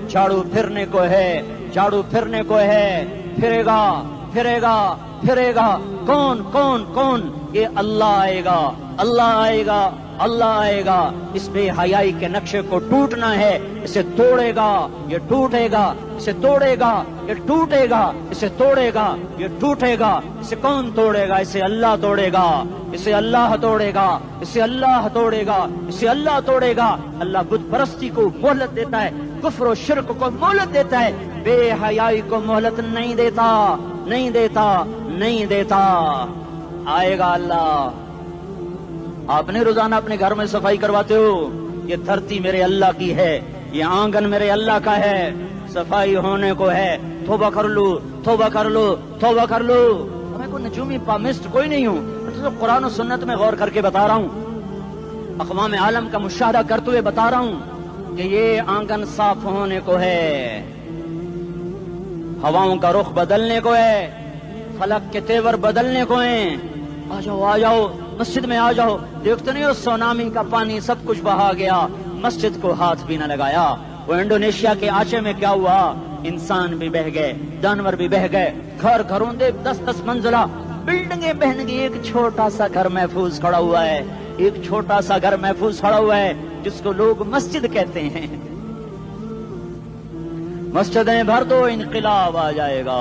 جھاڑو پھرنے کو ہے، جھاڑو پھرنے کو ہے، پھرے گا پھرے گا پھرے گا۔ کون کون کون؟ یہ اللہ آئے گا، اللہ آئے گا، اللہ آئے گا۔ اس بے حیائی کے نقشے کو ٹوٹنا ہے، اسے توڑے گا، یہ ٹوٹے گا، اسے توڑے گا، یہ ٹوٹے گا، اسے توڑے گا، یہ ٹوٹے گا۔ اسے کون توڑے گا؟ اسے اللہ توڑے گا، اسے اللہ توڑے گا، اسے اللہ توڑے گا، اسے اللہ توڑے گا۔ اللہ بت پرستی کو مہلت دیتا ہے، کفر و شرک کو مہلت دیتا ہے، بے حیائی کو مہلت نہیں دیتا، نہیں دیتا، نہیں دیتا۔ آئے گا اللہ۔ آپ نے روزانہ اپنے گھر میں صفائی کرواتے ہو، یہ دھرتی میرے اللہ کی ہے، یہ آنگن میرے اللہ کا ہے، صفائی ہونے کو ہے، توبہ کر لو، توبہ کر لو، توبہ کر لو۔ میں کوئی نجومی پامسٹ کوئی نہیں ہوں، میں تو قرآن و سنت میں غور کر کے بتا رہا ہوں، اقوام عالم کا مشاہدہ کرتے ہوئے بتا رہا ہوں کہ یہ آنگن صاف ہونے کو ہے، ہواؤں کا رخ بدلنے کو ہے، فلک کے تیور بدلنے کو ہیں۔ آ جاؤ آ جاؤ، مسجد میں آ جاؤ۔ دیکھتے نہیں ہو سونامی کا پانی سب کچھ بہا گیا، مسجد کو ہاتھ بھی نہ لگایا۔ وہ انڈونیشیا کے آچے میں کیا ہوا؟ انسان بھی بہ گئے، جانور بھی بہ گئے، گھر گھروں دے 10-10 منزلہ بلڈنگیں بہن گئی، ایک چھوٹا سا گھر محفوظ کھڑا ہوا ہے، ایک چھوٹا سا گھر محفوظ کھڑا ہوا ہے جس کو لوگ مسجد کہتے ہیں۔ مسجدیں بھر دو، انقلاب آ جائے گا۔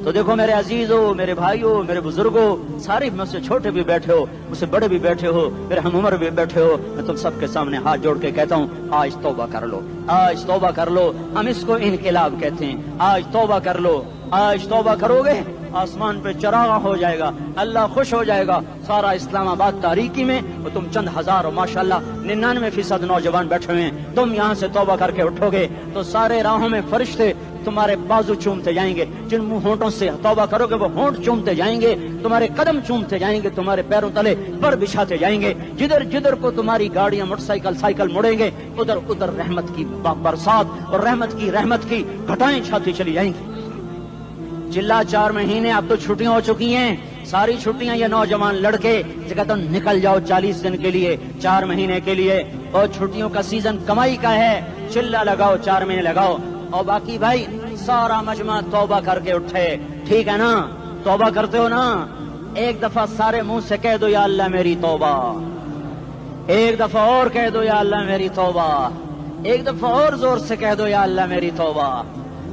تو دیکھو میرے عزیزو، میرے بھائیو، میرے بزرگوں، سارے مجھ سے چھوٹے بھی بیٹھے ہو، مجھ سے بڑے بھی بیٹھے ہو، میرے ہم عمر بھی بیٹھے ہو، میں تم سب کے سامنے ہاتھ جوڑ کے کہتا ہوں، آج توبہ کر لو، آج توبہ کر لو۔ ہم اس کو انقلاب کہتے ہیں۔ آج توبہ کر لو، آج توبہ کرو گے، آسمان پہ چراغ ہو جائے گا، اللہ خوش ہو جائے گا۔ سارا اسلام آباد تاریکی میں وہ تم چند ہزار، ماشاءاللہ 99% نوجوان بیٹھے ہوئے ہیں، تم یہاں سے توبہ کر کے اٹھو گے تو سارے راہوں میں فرشتے تمہارے بازو چومتے جائیں گے، جن منہ ہونٹوں سے توبہ کرو گے وہ ہونٹ چومتے جائیں گے، تمہارے قدم چومتے جائیں گے، تمہارے پیروں تلے پر بچھاتے جائیں گے، جدھر جدھر کو تمہاری گاڑیاں موٹر سائیکل سائیکل مڑیں گے، ادھر ادھر رحمت کی برسات اور رحمت کی گھٹائیں چھاتی چلی جائیں گی۔ چلا 4 مہینے، اب تو چھٹیاں ہو چکی ہیں، ساری چھٹیاں یہ نوجوان لڑکے جگہ تو نکل جاؤ 40 دن کے لیے، 4 مہینے کے لیے، اور چھٹیوں کا سیزن کمائی کا ہے، چلا لگاؤ، 4 مہینے لگاؤ، اور باقی بھائی سارا مجمع توبہ کر کے اٹھے، ٹھیک ہے نا؟ توبہ کرتے ہو نا؟ ایک دفعہ سارے منہ سے کہہ دو یا اللہ میری توبہ، ایک دفعہ اور کہہ دو یا اللہ میری توبہ، ایک دفعہ اور زور سے کہہ دو یا اللہ میری توبہ۔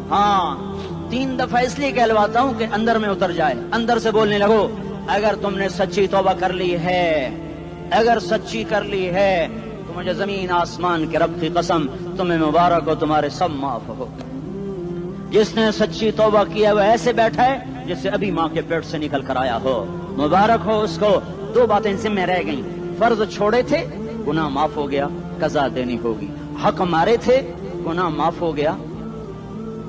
ہاں 3 دفعہ اس لیے کہلواتا ہوں کہ اندر میں اتر جائے، اندر سے بولنے لگو۔ اگر تم نے سچی توبہ کر لی ہے، اگر سچی کر لی ہے تو مجھے زمین آسمان کے رب کی قسم تمہیں مبارک ہو، تمہارے سب معاف ہو۔ جس نے سچی توبہ کیا وہ ایسے بیٹھا ہے جسے ابھی ماں کے پیٹ سے نکل کر آیا ہو، مبارک ہو اس کو۔ 2 باتیں ذمہ رہ گئیں، فرض چھوڑے تھے، گناہ معاف ہو گیا، قضا دینی ہوگی، حق مارے تھے، گناہ معاف ہو گیا،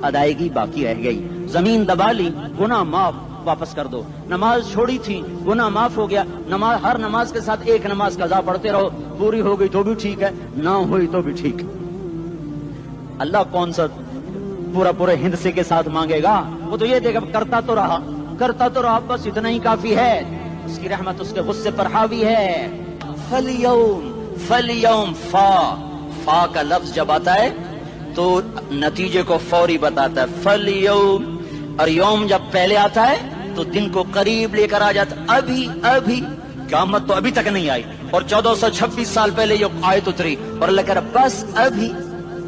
ادائیگی باقی رہ گئی، زمین دبا لی، گناہ معاف، واپس کر دو، نماز چھوڑی تھی، گناہ معاف ہو گیا، نماز ہر نماز کے ساتھ ایک نماز قضا پڑھتے رہو، پوری ہو گئی تو بھی ٹھیک ہے، نہ ہوئی تو بھی ٹھیک ہے۔ اللہ کون سا پورا پورے ہند سے کے ساتھ مانگے گا؟ وہ تو یہ دے گا کرتا تو رہا بس اتنا ہی کافی ہے. اس کی رحمت اس کے غصے پر حاوی ہے. فَالْيَوْمِ فا کا لفظ جب آتا ہے تو نتیجے کو فوری بتاتا ہے. فَالْيَوْمِ اور یوم جب پہلے آتا ہے تو دن کو قریب لے کر آ جاتا. ابھی قیامت تو ابھی تک نہیں آئی اور 1426 سال پہلے یہ آیت اتری اور اللہ کہہ رہا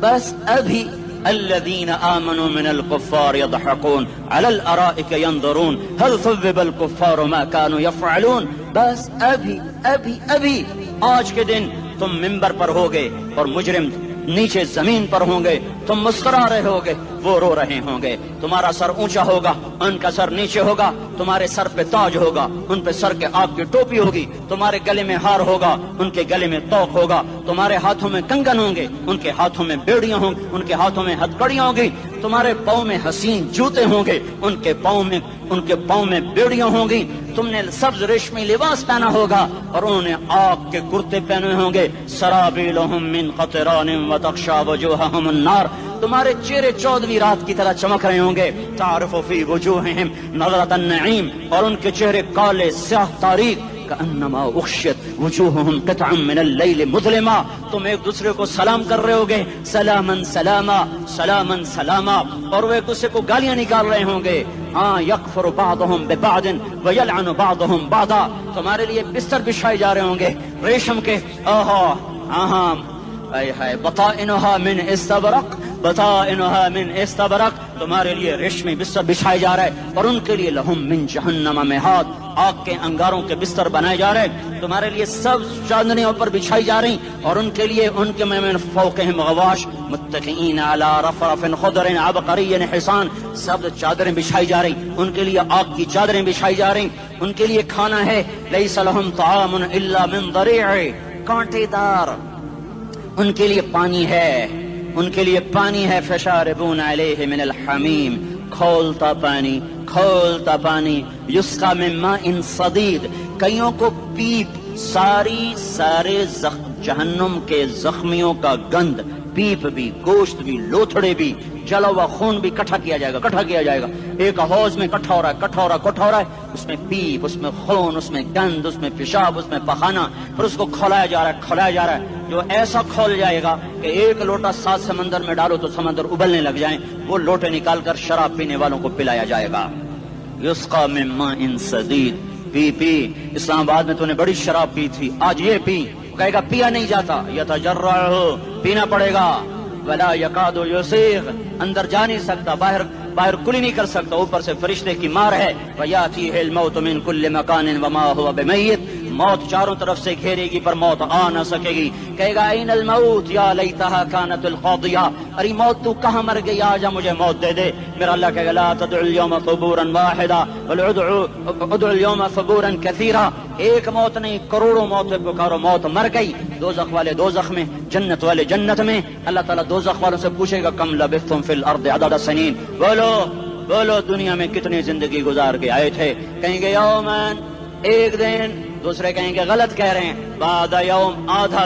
بس ابھی الذين آمنوا من الكفار يضحكون على الارائك ينظرون هل ثوب الكفار ما كانوا يفعلون. بس ابھی آج کے دن تم منبر پر ہوگے اور مجرم نیچے زمین پر ہوں گے. تم مسکرا رہے ہوگے، وہ رو رہے ہوں گے. تمہارا سر اونچا ہوگا، ان کا سر نیچے ہوگا. تمہارے سر پہ تاج ہوگا، ان پہ سر کے آگ کی ٹوپی ہوگی. تمہارے گلے میں ہار ہوگا، ان کے گلے میں توق ہوگا. تمہارے ہاتھوں میں کنگن ہوں گے، ان کے ہاتھوں میں بیڑیاں ہوں گی، ان کے ہاتھوں میں ہتھکڑیاں ہوں گی. تمہارے پاؤں میں حسین جوتے ہوں گے، ان کے پاؤں میں بیڑیاں ہوں گی. تم نے سبز ریشمی لباس پہنا ہوگا اور انہوں نے آگ کے کرتے پہنے ہوں گے. سرابیلہم من قطران وتغشا وجوہہم النار. تمہارے چہرے 14ویں رات کی طرح چمک رہے ہوں گے. تعرف فی وجوہہم نظرۃ النعیم. اور ان کے چہرے کالے سیاہ تاریک. کأنما اغشیت وجوہہم قطعا من اللیل مظلما. تم ایک دوسرے کو سلام کر رہے ہوگے، سلامن سلاما سلامن سلاما. اور وہ ایک دوسرے کو گالیاں نکال رہے ہوں گے. یکفر بعضهم ببعض ویلعن بعضهم بعضا. تمہارے لیے بستر بچھائے جا رہے ہوں گے ریشم کے. بطائنها من استبرق. تمہارے لیے ریشمی بستر بچھائے جا رہے اور ان کے لیے لہم من جہنم مہاد. آگ کے انگاروں کے بستر بنائے جا رہے. تمہارے لیے سب چادریں اوپر بچھائی جا رہی اور ان کے لیے ان کے من فوقہم غواش متکئین علی رفرف خضر عبقری حسان. سب چادریں بچھائی جا رہی، ان کے لیے آگ کی چادریں بچھائی جا رہی. ان کے لیے کھانا ہے لیس لہم طعام الا من ضریع، کانٹے دار. ان کے لیے پانی ہے فشاربون علیہ من الحمیم، کھولتا پانی. یسقا من ماء صدید. کئیوں کو پیپ سارے جہنم کے زخمیوں کا گند، پیپ بھی، گوشت بھی، لوتھڑے بھی، جلا ہوا خون بھی کٹھا کیا جائے گا. ایک حوض میں کٹھا ہو رہا ہے. اس میں پیپ، اس میں خون، اس میں گند، اس میں پیشاب، اس میں پخانہ. پھر اس کو کھولایا جا رہا ہے جو ایسا کھول جائے گا کہ ایک لوٹا 7 سمندر میں ڈالو تو سمندر ابلنے لگ جائیں. وہ لوٹے نکال کر شراب پینے والوں کو پلایا جائے گا. یسقا من ماء صدید. پی اسلام آباد میں تو نے بڑی شراب پی تھی، آج یہ پی. کہے گا پیا نہیں جاتا. یتجرعہ، پینا پڑے گا. ولا یکاد یسیغ، اندر جا نہیں سکتا، باہر کلی نہیں کر سکتا. اوپر سے فرشتے کی مار ہے. ویاتیہ الموت من کل مکان وما هو بمیت. موت چاروں طرف سے گھیرے گی پر موت آ نہ سکے گی. کہے گا این الموت یا لیتها كانت القاضیہ. ارے موت تو کہاں مر گئی، آجا مجھے موت دے دے. میرا اللہ کہے گا لا تدعوا اليوم ثبورا واحدا بل ادعوا اليوم ثبورا كثيرا. ایک موت نہیں، کروڑوں موتیں پکارو. موت مر گئی. دوزخ والے دوزخ میں، جنت والے جنت میں. اللہ تعالیٰ دوزخ والوں سے پوچھے گا کم لبثتم فی الارض عدد سنین. بولو دنیا میں کتنی زندگی گزار کے آئے تھے. کہیں گے یومن، ایک دن. دوسرے کہیں گے غلط کہہ رہے ہیں، بعد یوم، آدھا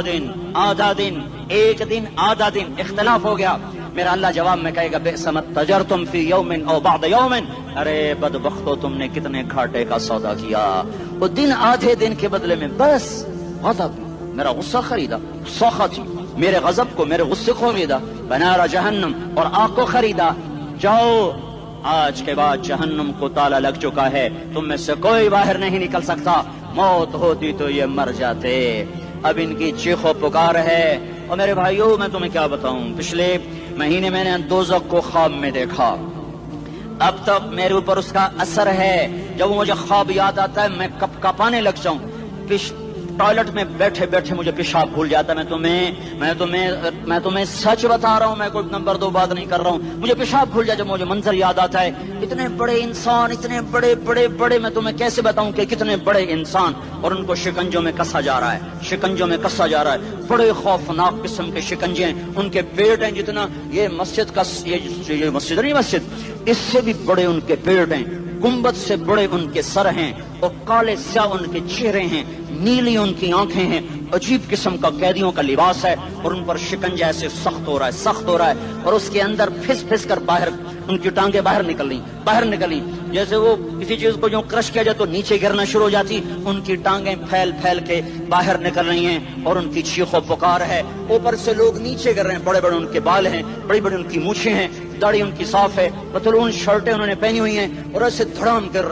دن، ایک دن، آدھا دن. اختلاف ہو گیا. میرا اللہ جواب میں کہے گا بئس ما تجرتم فی یوم او بعد یوم. ارے بدبختو، تم نے کتنے گھاٹے کا سودا کیا. وہ دن، آدھے دن کے بدلے میں بس غضب، میرا غصہ خریدا. سخط میرے غضب کو، میرے غصے کو خریدا. بنار جہنم، اور آگ کو خریدا. جاؤ، آج کے بعد جہنم کو تالا لگ چکا ہے، تم میں سے کوئی باہر نہیں نکل سکتا. موت ہوتی تو یہ مر جاتے. اب ان کی چیخ و پکار ہے. اور میرے بھائیوں، میں تمہیں کیا بتاؤں، پچھلے مہینے میں نے دوزخ کو خواب میں دیکھا. اب تک میرے اوپر اس کا اثر ہے. جب مجھے خواب یاد آتا ہے میں کپ کپانے لگ جاؤں. ٹوائلٹ میں بیٹھے بیٹھے مجھے پیشاب بھول جاتا ہے. میں تمہیں سچ بتا رہا ہوں، میں کوئی نمبر 2 بات نہیں کر رہا ہوں. مجھے پیشاب بھول جائے جب مجھے منظر یاد آتا ہے. اتنے بڑے انسان، اتنے بڑے میں تمہیں کیسے بتاؤں کہ کتنے بڑے انسان، اور ان کو شکنجوں میں کسا جا رہا ہے. بڑے خوفناک قسم کے شکنجے ہیں. ان کے پیٹ ہیں جتنا یہ مسجد کا، یہ مسجد نہیں، مسجد اس سے بھی بڑے ان کے پیٹ ہیں. گنبد سے بڑے ان کے سر ہیں اور کالے سیاہ ان کے چہرے ہیں. نیلی ان کی آنکھیں ہیں، عجیب قسم کا قیدیوں کا لباس ہے، اور ان پر شکنجہ ایسے سخت ہو رہا ہے، اور اس کے اندر پھس پھس کر باہر ان کی ٹانگیں باہر نکلی، جیسے وہ کسی چیز کو جو کرش کیا جائے تو نیچے گرنا شروع ہو جاتی، ان کی ٹانگیں پھیل پھیل کے باہر نکل رہی ہیں، اور ان کی چیخ و پکار ہے، اوپر سے لوگ نیچے گر رہے ہیں، بڑے بڑے ان کے بال ہیں، بڑی بڑی ان کی مونچھیں ہیں، داڑھی ان کی صاف ہے، پتلون شرٹیں انہوں نے پہنی ہوئی ہیں، اور ایسے دھڑم کر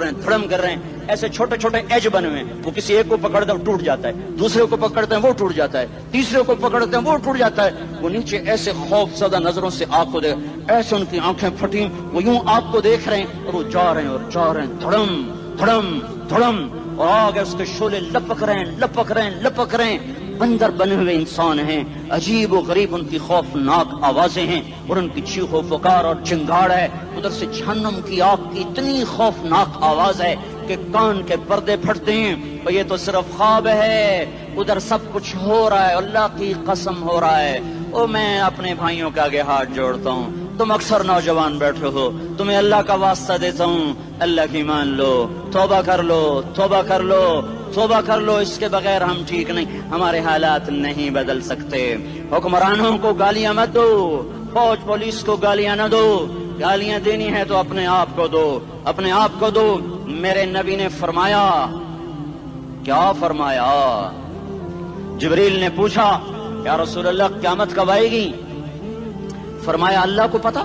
رہے ہیں، ایسے چھوٹے چھوٹے ایج بنے ہوئے ہیں، وہ کسی ایک کو پکڑتے ہیں وہ ٹوٹ جاتا ہے، دوسرے کو پکڑتے ہیں وہ ٹوٹ جاتا ہے، تیسرے کو پکڑتے ہیں وہ ٹوٹ جاتا ہے، وہ نیچے ایسے خوف زدہ نظروں سے آپ کو دیکھ، ایسے ان کی آنکھیں پھٹی، وہ یوں آپ کو دیکھ رہے ہیں، اور وہ جا رہے ہیں دھڑم دھڑم دھڑم، اور آگے اس کے شعلے لپک رہے ہیں، بندر بنے ہوئے انسان ہیں، عجیب و غریب ان کی خوفناک آوازیں ہیں، اور ان کی چیخ و پکار اور چنگاڑ ہے، ادھر سے جہنم کی آگ کی اتنی خوفناک آواز ہے کہ کان کے پردے پھٹتے ہیں، اور یہ تو صرف خواب ہے، ادھر سب کچھ ہو رہا ہے، اللہ کی قسم ہو رہا ہے۔ او میں اپنے بھائیوں کے آگے ہاتھ جوڑتا ہوں، تم اکثر نوجوان بیٹھے ہو، تمہیں اللہ کا واسطہ دیتا ہوں، اللہ کی مان لو، توبہ کر لو، اس کے بغیر ہم ٹھیک نہیں، ہمارے حالات نہیں بدل سکتے۔ حکمرانوں کو گالیاں مت دو، فوج پولیس کو گالیاں نہ دو، گالیاں دینی ہے تو اپنے آپ کو دو۔ میرے نبی نے فرمایا، کیا فرمایا؟ جبریل نے پوچھا یا رسول اللہ قیامت کب آئے گی؟ فرمایا اللہ کو پتا،